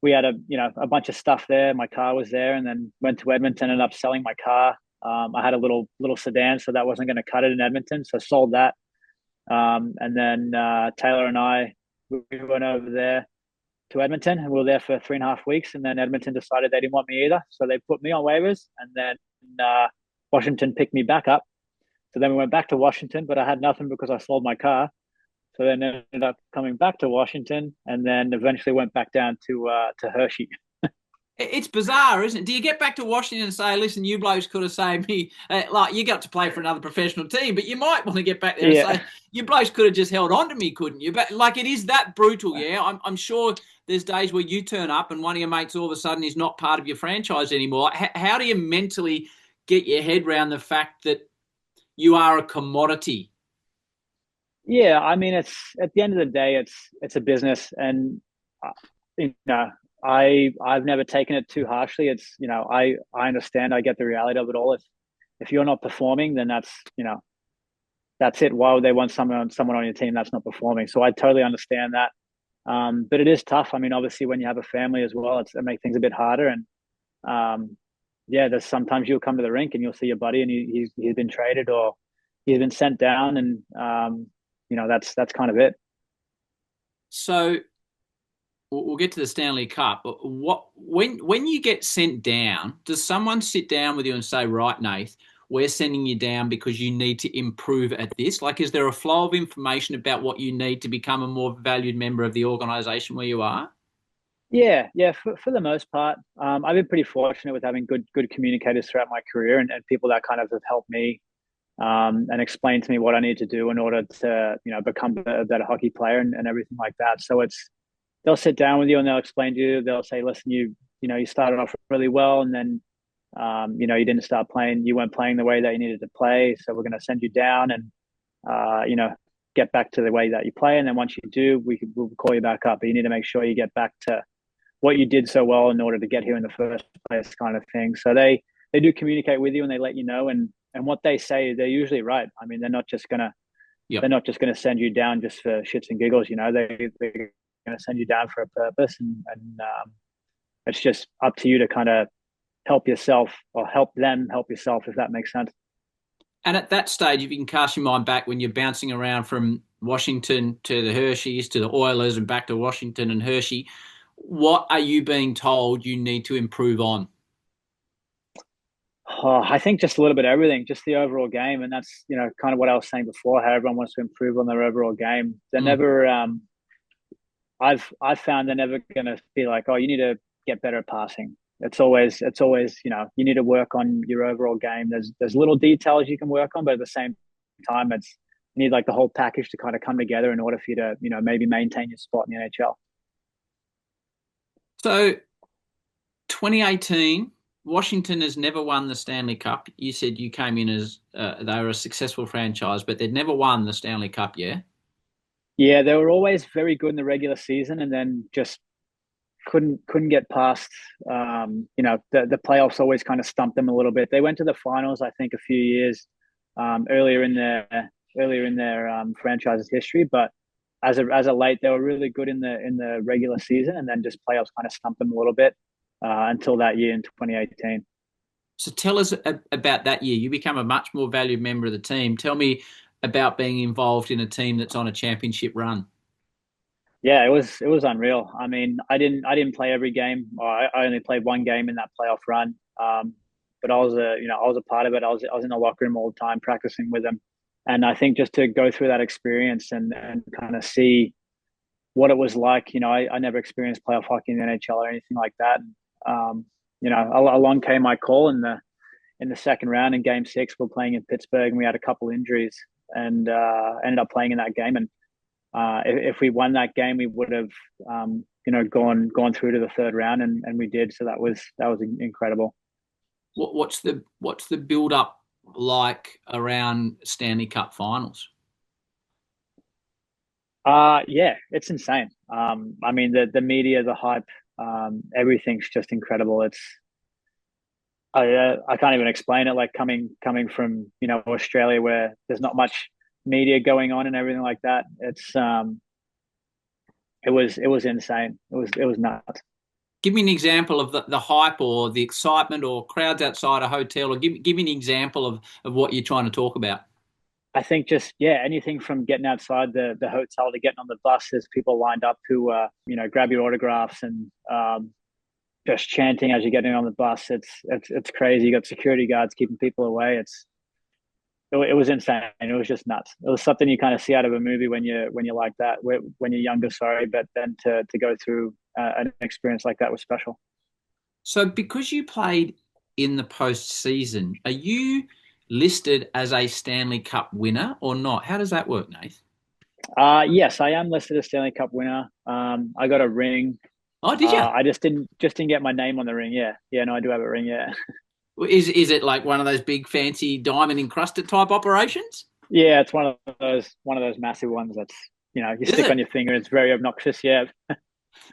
a bunch of stuff there. My car was there, and then went to Edmonton. Ended up selling my car. I had a little sedan, so that wasn't going to cut it in Edmonton, so sold that. And then Taylor and I. We went over there to Edmonton, and we were there for 3.5 weeks. And then Edmonton decided they didn't want me either, so they put me on waivers. And then Washington picked me back up. So then we went back to Washington, but I had nothing because I sold my car. So then ended up coming back to Washington, and then eventually went back down to Hershey. It's bizarre, isn't it? Do you get back to Washington and say, listen, you blokes could have saved me, like you got to play for another professional team, but you might want to get back there and say, you blokes could have just held on to me, couldn't you? But like it is that brutal, yeah? I'm sure there's days where you turn up and one of your mates all of a sudden is not part of your franchise anymore. How do you mentally get your head around the fact that you are a commodity Yeah, I mean, it's at the end of the day, it's a business, and uh, you know, I've never taken it too harshly. It's I understand, I get the reality of it all. If you're not performing, then that's it. Why would they want someone on your team that's not performing? So I totally understand that. But it is tough. I mean, obviously, when you have a family as well, it makes things a bit harder. And yeah, there's sometimes you'll come to the rink and you'll see your buddy and he's been traded or he's been sent down, and that's kind of it. So we'll get to the Stanley Cup. But when you get sent down, does someone sit down with you and say, right, Nath, we're sending you down because you need to improve at this? Like, is there a flow of information about what you need to become a more valued member of the organization where you are? Yeah. For the most part, I've been pretty fortunate with having good communicators throughout my career, and people that kind of have helped me and explained to me what I need to do in order to become a better hockey player and everything like that. So they'll sit down with you and they'll explain to you. They'll say, listen, you started off really well, and then you didn't start playing. You weren't playing the way that you needed to play. So we're going to send you down and get back to the way that you play. And then once you do, we'll call you back up. But you need to make sure you get back to what you did so well in order to get here in the first place, kind of thing. So they do communicate with you and they let you know, and what they say, they're usually right. I mean, they're not just gonna send you down just for shits and giggles. They're gonna send you down for a purpose, and it's just up to you to kind of help yourself or help them help yourself, if that makes sense. And at that stage, if you can cast your mind back when you're bouncing around from Washington to the Hershey's to the Oilers and back to Washington and Hershey, what are you being told you need to improve on? Oh, I think just a little bit of everything, just the overall game, and that's kind of what I was saying before. How everyone wants to improve on their overall game. They're never. I've found they're never going to be like, oh, you need to get better at passing. It's always you need to work on your overall game. There's little details you can work on, but at the same time, you need like the whole package to kind of come together in order for you to maybe maintain your spot in the NHL. So 2018, Washington has never won the Stanley Cup. You said you came in as they were a successful franchise, but they'd never won the Stanley Cup, yeah? Yeah, they were always very good in the regular season, and then just couldn't get past. The playoffs always kind of stumped them a little bit. They went to the finals, I think, a few years earlier in their franchise's history, but as a late, they were really good in the regular season, and then just playoffs kind of stumped them a little bit until that year in 2018. So tell us about that year. You become a much more valued member of the team. Tell me about being involved in a team that's on a championship run. Yeah, it was unreal. I mean, I didn't play every game. I only played one game in that playoff run. But I was a part of it. I was in the locker room all the time practicing with them. And I think just to go through that experience and kind of see what it was like, I never experienced playoff hockey in the NHL or anything like that. Along came my call in the second round in Game 6. We're playing in Pittsburgh, and we had a couple injuries, and ended up playing in that game. And if we won that game, we would have gone through to the third round, and we did. So that was incredible. What's the build up like around Stanley Cup finals? Yeah, it's insane. I mean, the media, the hype, everything's just incredible. I can't even explain it. Like coming from Australia, where there's not much media going on and everything like that. It was insane. It was nuts. Give me an example of the hype or the excitement or crowds outside a hotel, or give me an example of what you're trying to talk about. I think just, anything from getting outside the hotel to getting on the bus. There's people lined up who, grab your autographs and just chanting as you're getting on the bus. It's crazy. You got security guards keeping people away. It was insane. It was just nuts. It was something you kind of see out of a movie when you're like that, when you're younger. Sorry, but then to go through an experience like that was special. So, because you played in the postseason, are you listed as a Stanley Cup winner or not? How does that work, Nath? Yes, I am listed as Stanley Cup winner. I got a ring. Oh, did you? I just didn't get my name on the ring. Yeah, no, I do have a ring. Yeah. Is it like one of those big fancy diamond encrusted type operations? Yeah, it's one of those massive ones that's you Is stick on it? your finger. It's very obnoxious. Yeah.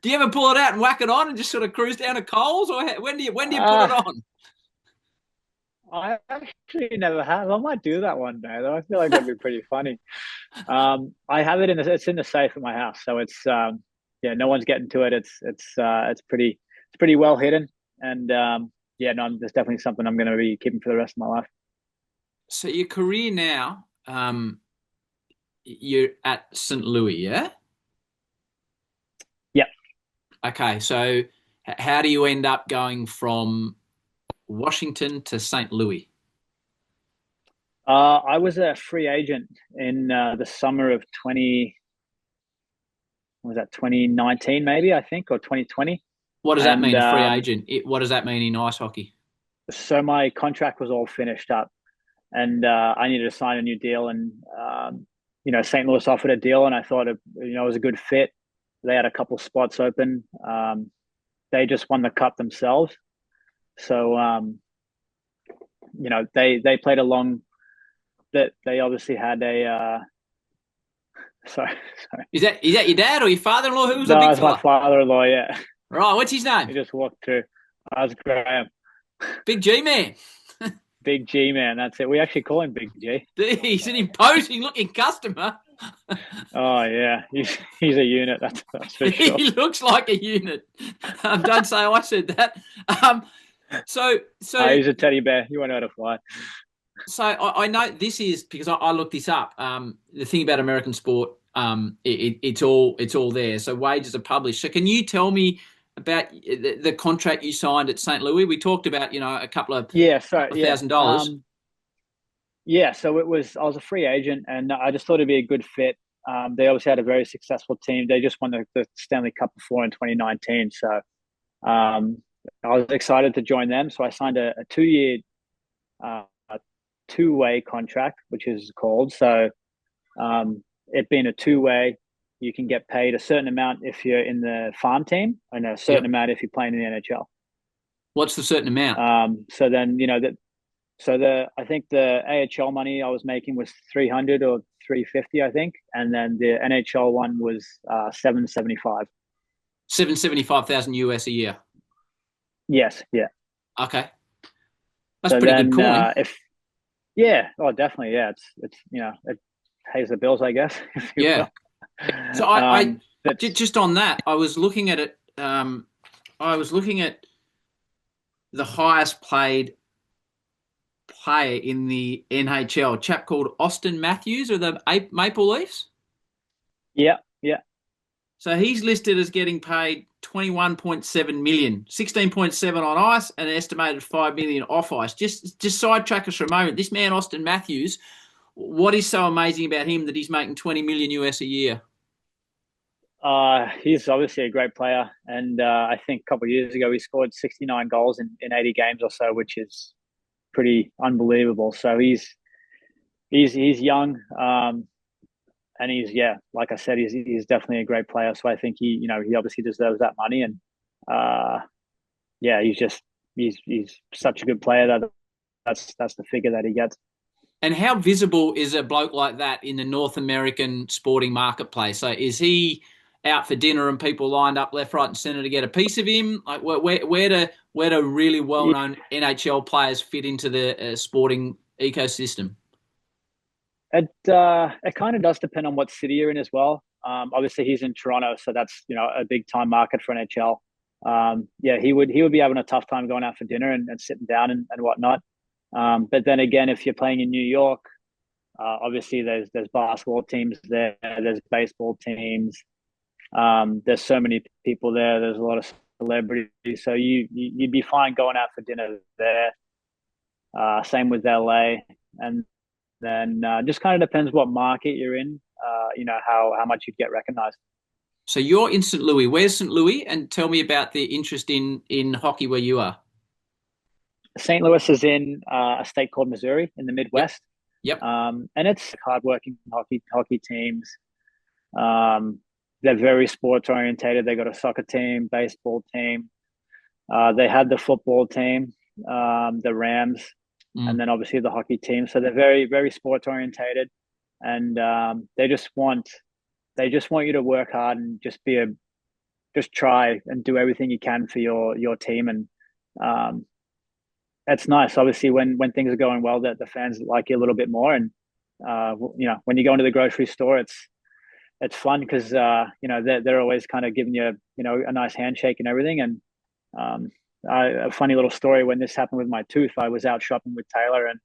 Do you ever pull it out and whack it on and just sort of cruise down to Coles, or when do you put it Uh, on? I actually never have. I might do that one day though. I feel like that'd be pretty funny. I have it it's in the safe at my house, so it's yeah, no one's getting to it. It's pretty well hidden, and yeah, no, there's definitely something I'm going to be keeping for the rest of my life. So your career now, you're at St. Louis, yeah? Yeah. Okay, so how do you end up going from Washington to St. Louis? I was a free agent in the summer of 2019 maybe, I think, or 2020. What does that And mean, a free agent? What does that mean in ice hockey? so my contract was all finished up, and I needed to sign a new deal. And St. Louis offered a deal, and I thought it was a good fit. They had a couple spots open. They just won the cup themselves, so they played a long. That they obviously had a. Sorry, sorry. Is that your dad or your father-in-law? Who was the No, big it's my fella? father-in-law. Yeah, Right, what's his name? he just walked through. I was Graham, Big G man. Big G man. That's it. We actually call him Big G. He's an imposing looking customer. Oh yeah, he's a unit. That's for sure. He looks like a unit. Don't say I said that. Um, so He's a teddy bear. You won't know how to fly. So I know this is because I looked this up. The thing about American sport, it's all there. So wages are published. So can you tell me about the contract you signed at St. Louis? We talked about a couple of Yeah, so yeah. $1,000. Yeah, so I was a free agent, and I just thought it'd be a good fit. They obviously had a very successful team. They just won the Stanley Cup before in 2019. So um, I was excited to join them. So I signed a 2-year uh, two-way contract, which is called. So it being a two-way, you can get paid a certain amount if you're in the farm team, and a certain Yep. amount if you're playing in the NHL. What's the certain amount? So then I think the AHL money I was making was 300 or 350, I think, and then the NHL one was 775. 775,000 US a year. Yes, yeah. Okay, that's So pretty good then coin. definitely, yeah. It's it pays the bills, I guess, if you Yeah. will. So I But just on that, I was looking at it. I was looking at the highest paid player in the NHL, a chap called Austin Matthews of the Maple Leafs. yeah, yeah. So he's listed as getting paid 21.7 million, 16.7 on ice, and an estimated 5 million off ice. Just sidetrack us for a moment. This man, Austin Matthews, what is so amazing about him that he's making 20 million US a year? He's obviously a great player, and I think a couple of years ago he scored 69 goals in 80 games or so, which is pretty unbelievable. So he's young, and he's like I said, he's definitely a great player. So I think he obviously deserves that money, and he's such a good player that's the figure that he gets. And how visible is a bloke like that in the North American sporting marketplace? So is he out for dinner and people lined up left, right, and centre to get a piece of him? Like where do really well-known NHL players fit into the sporting ecosystem? It kind of does depend on what city you're in as well. Obviously, he's in Toronto, so that's a big time market for NHL. He would be having a tough time going out for dinner and sitting down and whatnot. But then again, if you're playing in New York, obviously there's basketball teams there, there's baseball teams. There's so many people there. There's a lot of celebrities, so you'd be fine going out for dinner there. Same with LA, and then just kind of depends what market you're in. How much you'd get recognized. So you're in St. Louis. Where's St. Louis? And tell me about the interest in hockey where you are. St. Louis is in a state called Missouri in the Yep. Midwest. Yep. And it's hardworking hockey teams. They're very sports orientated. They got a soccer team, baseball team. They had the football team, the Rams, and then obviously the hockey team. So they're very, very sports orientated. and they just want you to work hard and just try and do everything you can for your team. And it's nice, obviously, when things are going well, that the fans like you a little bit more. And when you go into the grocery store, it's fun because they're always kind of giving you a nice handshake and everything. And a funny little story, when this happened with my tooth, I was out shopping with Taylor, and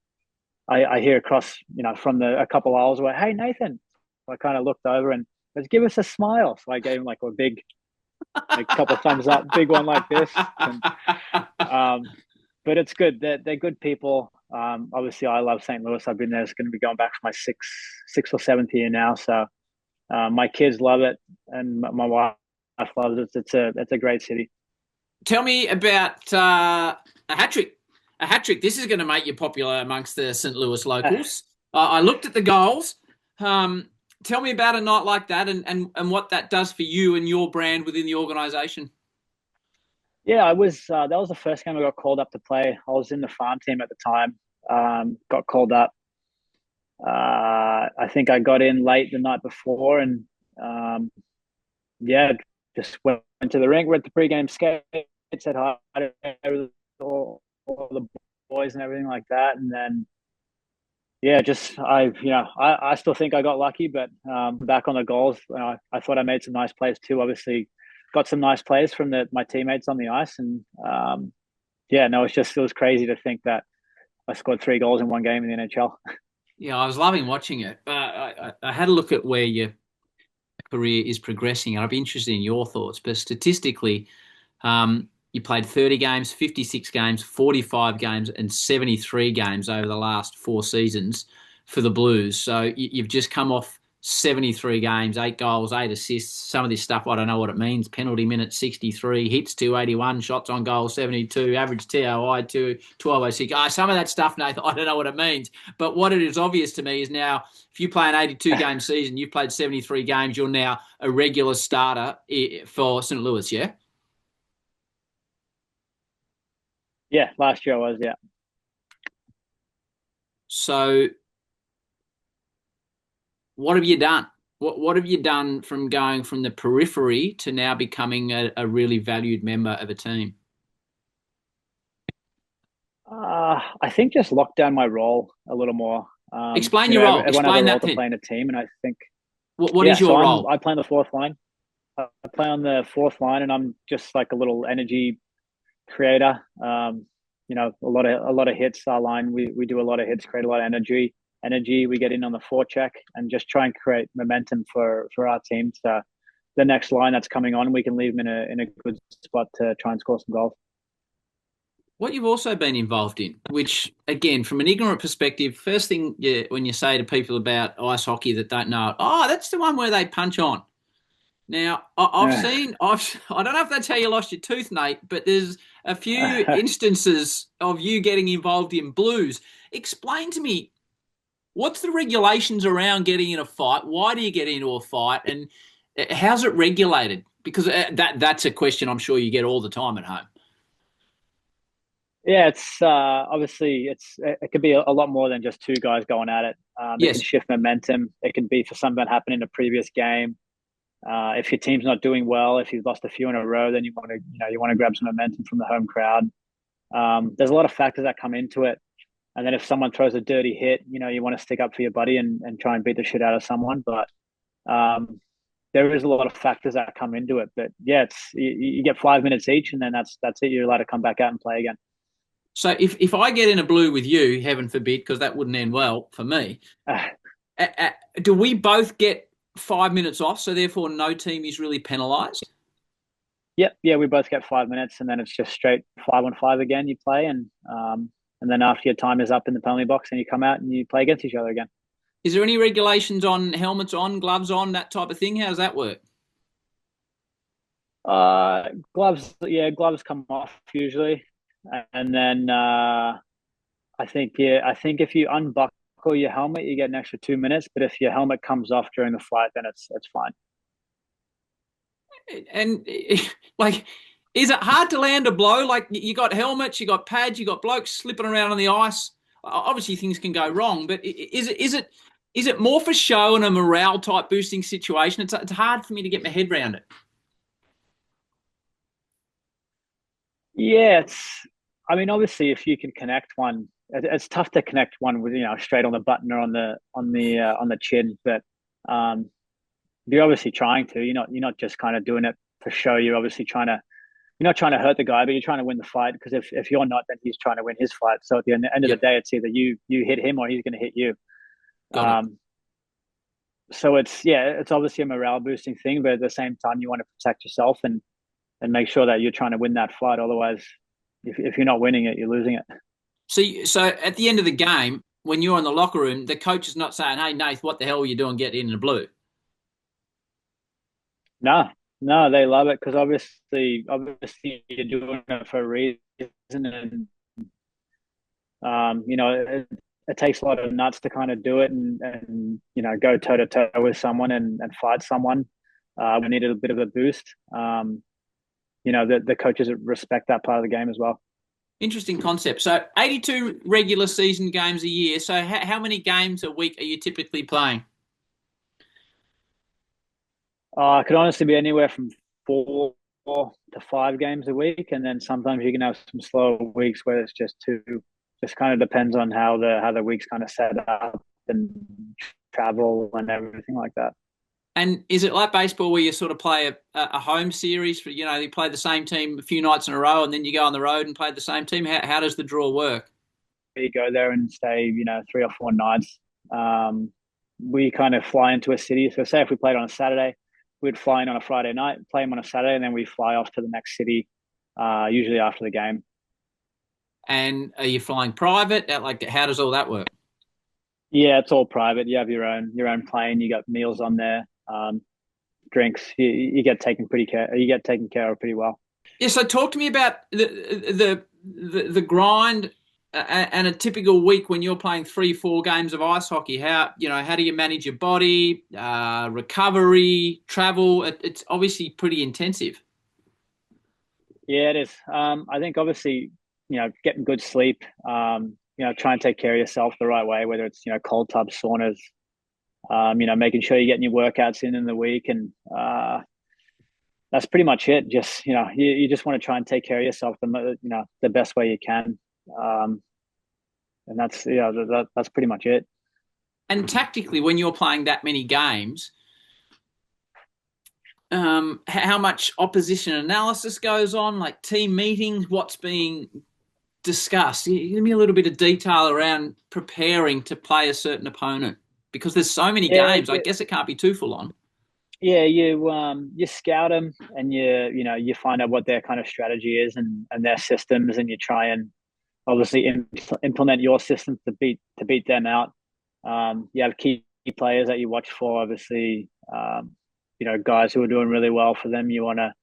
I hear across from a couple aisles where, "Hey, Nathan." I kind of looked over and goes, "Give us a smile." So I gave him like a big, like, couple thumbs up, big one like this. And, but it's good. They're good people. Obviously, I love St. Louis. I've been there. It's going to be going back for my sixth or seventh year now. So my kids love it, and my wife loves it. It's a great city. Tell me about a hat trick. A hat trick. This is going to make you popular amongst the St. Louis locals. I looked at the goals. Tell me about a night like that, and what that does for you and your brand within the organisation. Yeah, I was. That was the first game I got called up to play. I was in the farm team at the time. Got called up. I think I got in late the night before, and just went to the rink, went to pregame skate, said hi to all the boys and everything like that, and then I still think I got lucky, but back on the goals, I thought I made some nice plays too. Obviously, got some nice plays from my teammates on the ice, and it was crazy to think that I scored 3 goals in one game in the NHL. Yeah, I was loving watching it. I had a look at where your career is progressing, and I'd be interested in your thoughts. But statistically, you played 30 games, 56 games, 45 games, and 73 games over the last 4 seasons for the Blues. So you've just come off 73 games, 8 goals, 8 assists. Some of this stuff, I don't know what it means. Penalty minutes, 63. Hits, 281. Shots on goal, 72. Average TOI, 1206. Some of that stuff, Nathan, I don't know what it means. But what it is obvious to me is now, if you play an 82-game season, you've played 73 games, you're now a regular starter for St. Louis, yeah? Yeah, last year I was, yeah. So what have you done? What have you done from going from the periphery to now becoming a really valued member of a team? I think just lock down my role a little more. Explain your role. Explain that to play in a team, and I think what is your role? I play on the fourth line. I play on the fourth line, and I'm just like a little energy creator. A lot of hits. Our line, we do a lot of hits, create a lot of energy. We get in on the forecheck and just try and create momentum for our team. So the next line that's coming on, we can leave them in a good spot to try and score some goals. What you've also been involved in, which, again, from an ignorant perspective, first thing when you say to people about ice hockey that don't know it, that's the one where they punch on. Now, I don't know if that's how you lost your tooth, Nate, but there's a few instances of you getting involved in blues. Explain to me, what's the regulations around getting in a fight? Why do you get into a fight? And how's it regulated? Because that's a question I'm sure you get all the time at home. Yeah, it's obviously it could be a lot more than just 2 guys going at it. It can shift momentum. It can be for something that happened in a previous game. If your team's not doing well, if you've lost a few in a row, then you want to grab some momentum from the home crowd. There's a lot of factors that come into it. And then if someone throws a dirty hit, you want to stick up for your buddy and try and beat the shit out of someone. But there is a lot of factors that come into it. But yeah, you get 5 minutes each, and then that's it. You're allowed to come back out and play again. So if I get in a blue with you, heaven forbid, because that wouldn't end well for me, do we both get 5 minutes off? So therefore no team is really penalised? Yep. Yeah, we both get 5 minutes, and then it's just straight 5-on-5 again. You play, and then after your time is up in the penalty box, and you come out and you play against each other again. Is there any regulations on helmets on, gloves on, that type of thing? How does that work? Gloves come off usually. And then I think if you unbuckle your helmet, you get an extra 2 minutes. But if your helmet comes off during the fight, then it's fine. And like, is it hard to land a blow? Like, you got helmets, you got pads, you got blokes slipping around on the ice. Obviously, things can go wrong. But is it Is it more for show and a morale type boosting situation? It's hard for me to get my head around it. Yeah, I mean, obviously, if you can connect one, it's tough to connect one with straight on the button or on the chin. But um, you're obviously trying to. You're not just kind of doing it for show. You're not trying to hurt the guy, but you're trying to win the fight. Because if you're not, then he's trying to win his fight. So at the end of the Yep, day, it's either you hit him or he's going to hit you. got it. Um, so it's obviously a morale boosting thing, but at the same time, you want to protect yourself and make sure that you're trying to win that fight. Otherwise, if you're not winning it, you're losing it. So at the end of the game, when you're in the locker room, the coach is not saying, "Hey, Nath, what the hell are you doing? Get in the blue." No, no, they love it because obviously you're doing it for a reason, and it takes a lot of nuts to kind of do it and go toe to toe with someone and fight someone. We needed a bit of a boost. The coaches respect that part of the game as well. Interesting concept. So 82 regular season games a year. So how many games a week are you typically playing? It could honestly be anywhere from 4 to 5 games a week, and then sometimes you can have some slow weeks where it's just two. Just kind of depends on how the week's kind of set up and travel and everything like that. And is it like baseball where you sort of play a home series for, you play the same team a few nights in a row and then you go on the road and play the same team? How does the draw work? You go there and stay, 3 or 4 nights. We kind of fly into a city. So say if we played on a Saturday, we'd fly in on a Friday night, play them on a Saturday, and then we fly off to the next city, usually after the game. And are you flying private? Like, how does all that work? Yeah, it's all private. You have your own plane. You got meals on there, drinks. You get taken You get taken care of pretty well. Yeah. So talk to me about the grind and a typical week when you're playing 3-4 games of ice hockey. How do you manage your body, recovery, travel? It's obviously pretty intensive. Yeah, it is. I think obviously, getting good sleep. Try and take care of yourself the right way, whether it's cold tubs, saunas. Making sure you're getting your workouts in the week, and that's pretty much it. Just you just want to try and take care of yourself the best way you can, and that's pretty much it. And tactically, when you're playing that many games, how much opposition analysis goes on, like team meetings, what's being discussed? Give me a little bit of detail around preparing to play a certain opponent, because there's so many games. I guess it can't be too full on. Yeah, you scout them and you find out what their kind of strategy is and their systems, and you try and obviously implement your systems to beat them out. You have key players that you watch for, obviously. Guys who are doing really well for them. You want to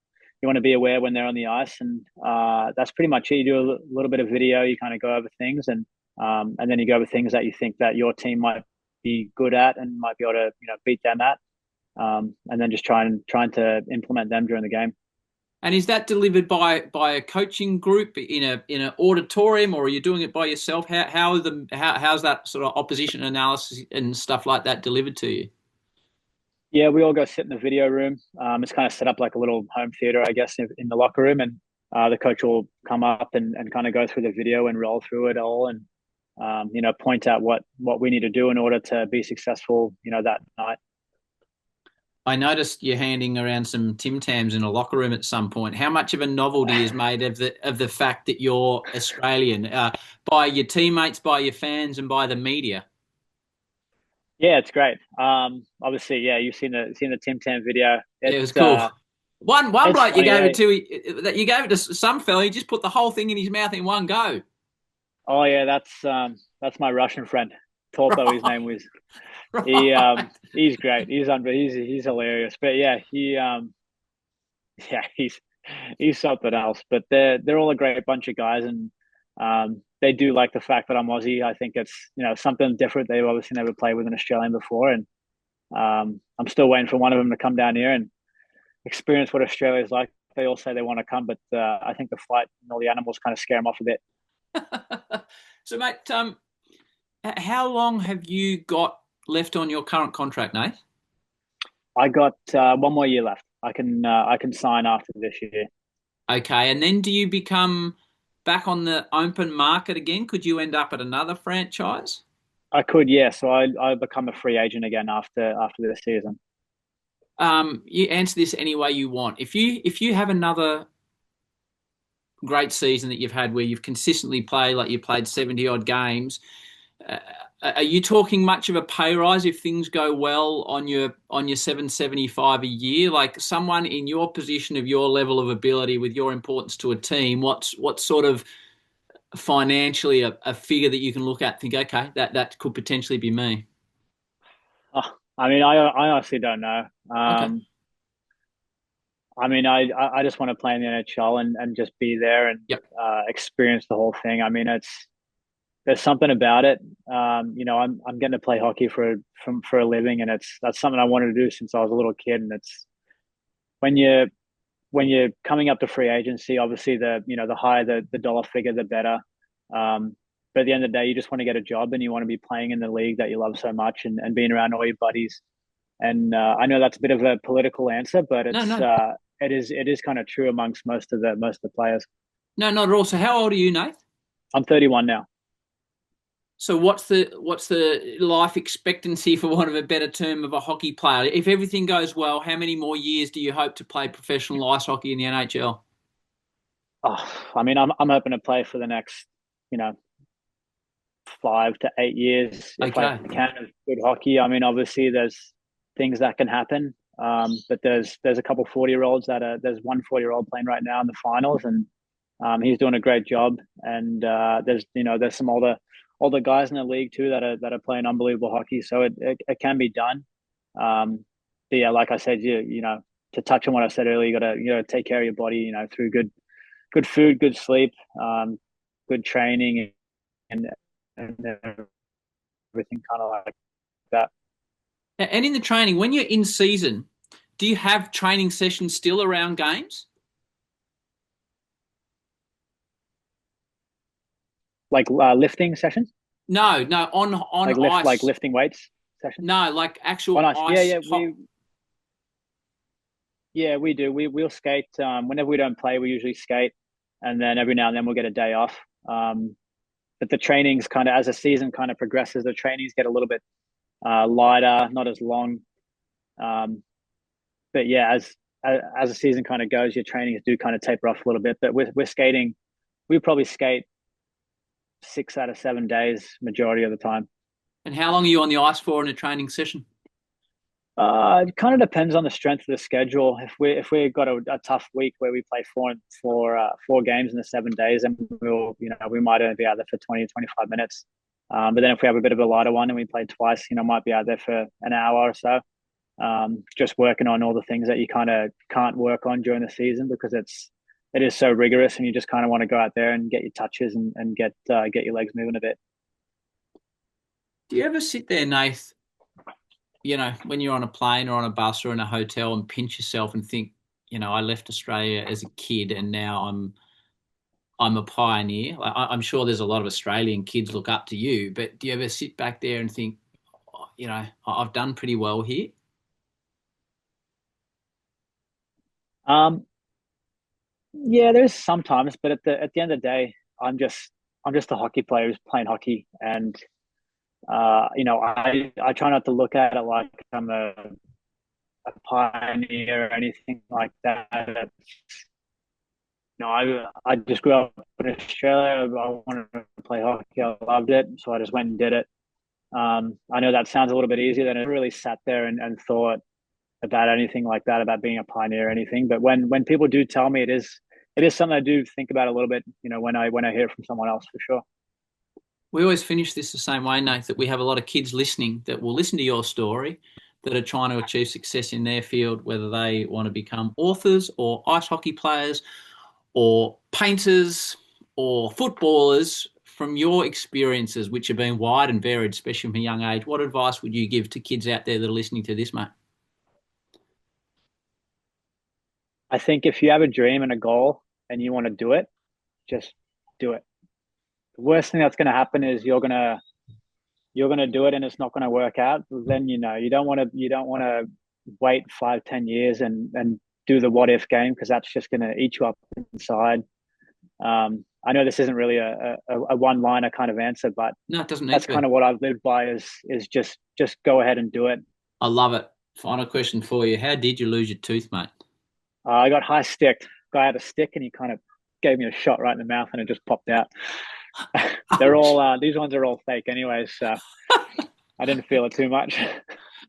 be aware when they're on the ice, and that's pretty much it. You do a little bit of video. You kind of go over things, and then you go over things that you think that your team might be good at and might be able to beat them at, and then just trying to implement them during the game. And is that delivered by a coaching group in an auditorium, or are you doing it by yourself? How's that sort of opposition analysis and stuff like that delivered to you? Yeah, we all go sit in the video room. It's kind of set up like a little home theater, I guess, in the locker room, and the coach will come up and kind of go through the video and roll through it all, and point out what we need to do in order to be successful, that night. I noticed you're handing around some Tim Tams in a locker room at some point. How much of a novelty is made of the fact that you're Australian by your teammates, by your fans, and by the media? Yeah, it's great. Obviously, yeah, you've seen the Tim Tam video. It was cool. One bloke funny, you gave it to some fella. He just put the whole thing in his mouth in one go. Oh yeah, that's my Russian friend. Torpo, right. His name was. Right. He's great. He's hilarious. But yeah, he's something else. But they're all a great bunch of guys, and they do like the fact that I'm Aussie. I think it's something different. They've obviously never played with an Australian before, and I'm still waiting for one of them to come down here and experience what Australia is like. They all say they want to come, but I think the flight and all the animals kind of scare them off a bit. So, mate, how long have you got left on your current contract, Nate? I got one more year left. I can sign after this year. Okay, and then do you become back on the open market again? Could you end up at another franchise? I could, yeah. So I become a free agent again after this season. You answer this any way you want. If you have another great season that you've had where you've consistently played, like you played 70 odd games, uh, are you talking much of a pay rise if things go well on your 775 a year? Like someone in your position of your level of ability with your importance to a team, what's sort of financially a figure that you can look at and think, okay, that could potentially be me? Oh, I mean, I honestly don't know. Okay. I mean, I just want to play in the NHL and just be there and Yep. experience the whole thing. I mean, there's something about it. I'm getting to play hockey for a living, and that's something I wanted to do since I was a little kid. And it's when you're coming up to free agency, obviously the higher the dollar figure, the better. But at the end of the day, you just want to get a job and you want to be playing in the league that you love so much and being around all your buddies. And I know that's a bit of a political answer, but No, no, it is kind of true amongst most of the players. no, not at all. So how old are you, Nate? I'm 31 now. So what's the life expectancy, for want of a better term, of a hockey player? If everything goes well, how many more years do you hope to play professional ice hockey in the NHL? Oh, I mean, I'm hoping to play for the next, you know, 5 to 8 years if I Okay. can of good hockey. I mean, obviously there's things that can happen, but there's a couple 40-year-olds there's one 40-year-old playing right now in the finals, and he's doing a great job. And there's some older guys in the league too that are playing unbelievable hockey. So it can be done. But yeah, like I said, to touch on what I said earlier, you gotta take care of your body, through good food, good sleep, good training, and everything kind of like that. And in the training, when you're in season, do you have training sessions still around games? Like lifting sessions, No, no, on like ice. lifting weights sessions No, like on actual ice. Yeah, ice. yeah, we do. We'll skate. Whenever we don't play, we usually skate, and then every now and then we'll get a day off. But the trainings kind of, as the season kind of progresses, the trainings get a little bit lighter, not as long. Um, but yeah, as the season kind of goes, your trainings do kind of taper off a little bit. But we're skating. We probably skate 6 out of 7 days, majority of the time. And how long are you on the ice for in a training session? It kind of depends on the strength of the schedule. If we got a tough week where we play four games in the 7 days, and we might only be out there for 20 25 minutes. But then if we have a bit of a lighter one and we play twice, might be out there for an hour or so. Just working on all the things that you kind of can't work on during the season because it is so rigorous, and you just kind of want to go out there and get your touches and get your legs moving a bit. Do you ever sit there, Nath, when you're on a plane or on a bus or in a hotel and pinch yourself and think, I left Australia as a kid and now I'm a pioneer? I'm sure there's a lot of Australian kids look up to you, but do you ever sit back there and think, I've done pretty well here? Yeah, there's sometimes, but at the end of the day, I'm just a hockey player who's playing hockey, and I try not to look at it like I'm a pioneer or anything like that. I just grew up in Australia. I wanted to play hockey. I loved it, so I just went and did it. I know that sounds a little bit easier than it really sat there and thought about anything like that, about being a pioneer or anything. But when people do tell me, it is something I do think about a little bit, when I hear it from someone else, for sure. We always finish this the same way, Nate, that we have a lot of kids listening that will listen to your story, that are trying to achieve success in their field, whether they want to become authors or ice hockey players or painters or footballers. From your experiences, which have been wide and varied, especially from a young age, what advice would you give to kids out there that are listening to this, mate? I think if you have a dream and a goal and you want to do it, just do it. The worst thing that's going to happen is you're going to you're going to do it and it's not going to work out, then you don't want to wait 5-10 years and do the what if game, because that's just going to eat you up inside. I know this isn't really a one-liner kind of answer, but no, it doesn't. That's kind of what I've lived by is just go ahead and do it. I love it. Final question for you: how did you lose your tooth, mate? I got high sticked. Guy had a stick and he kind of gave me a shot right in the mouth and it just popped out. They're all these ones are all fake anyways, so I didn't feel it too much.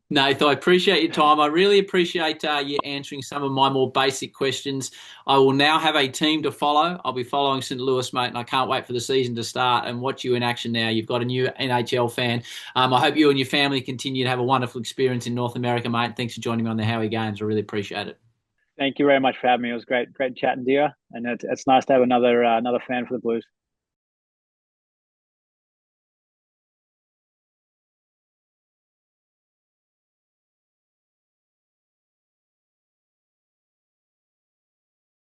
Nathan, I appreciate your time. I really appreciate you answering some of my more basic questions. I will now have a team to follow. I'll be following St. Louis, mate, and I can't wait for the season to start and watch you in action now. You've got a new NHL fan. I hope you and your family continue to have a wonderful experience in North America, mate. Thanks for joining me on the Howie Games. I really appreciate it. Thank you very much for having me. It was great chatting to you, and it's nice to have another fan for the Blues.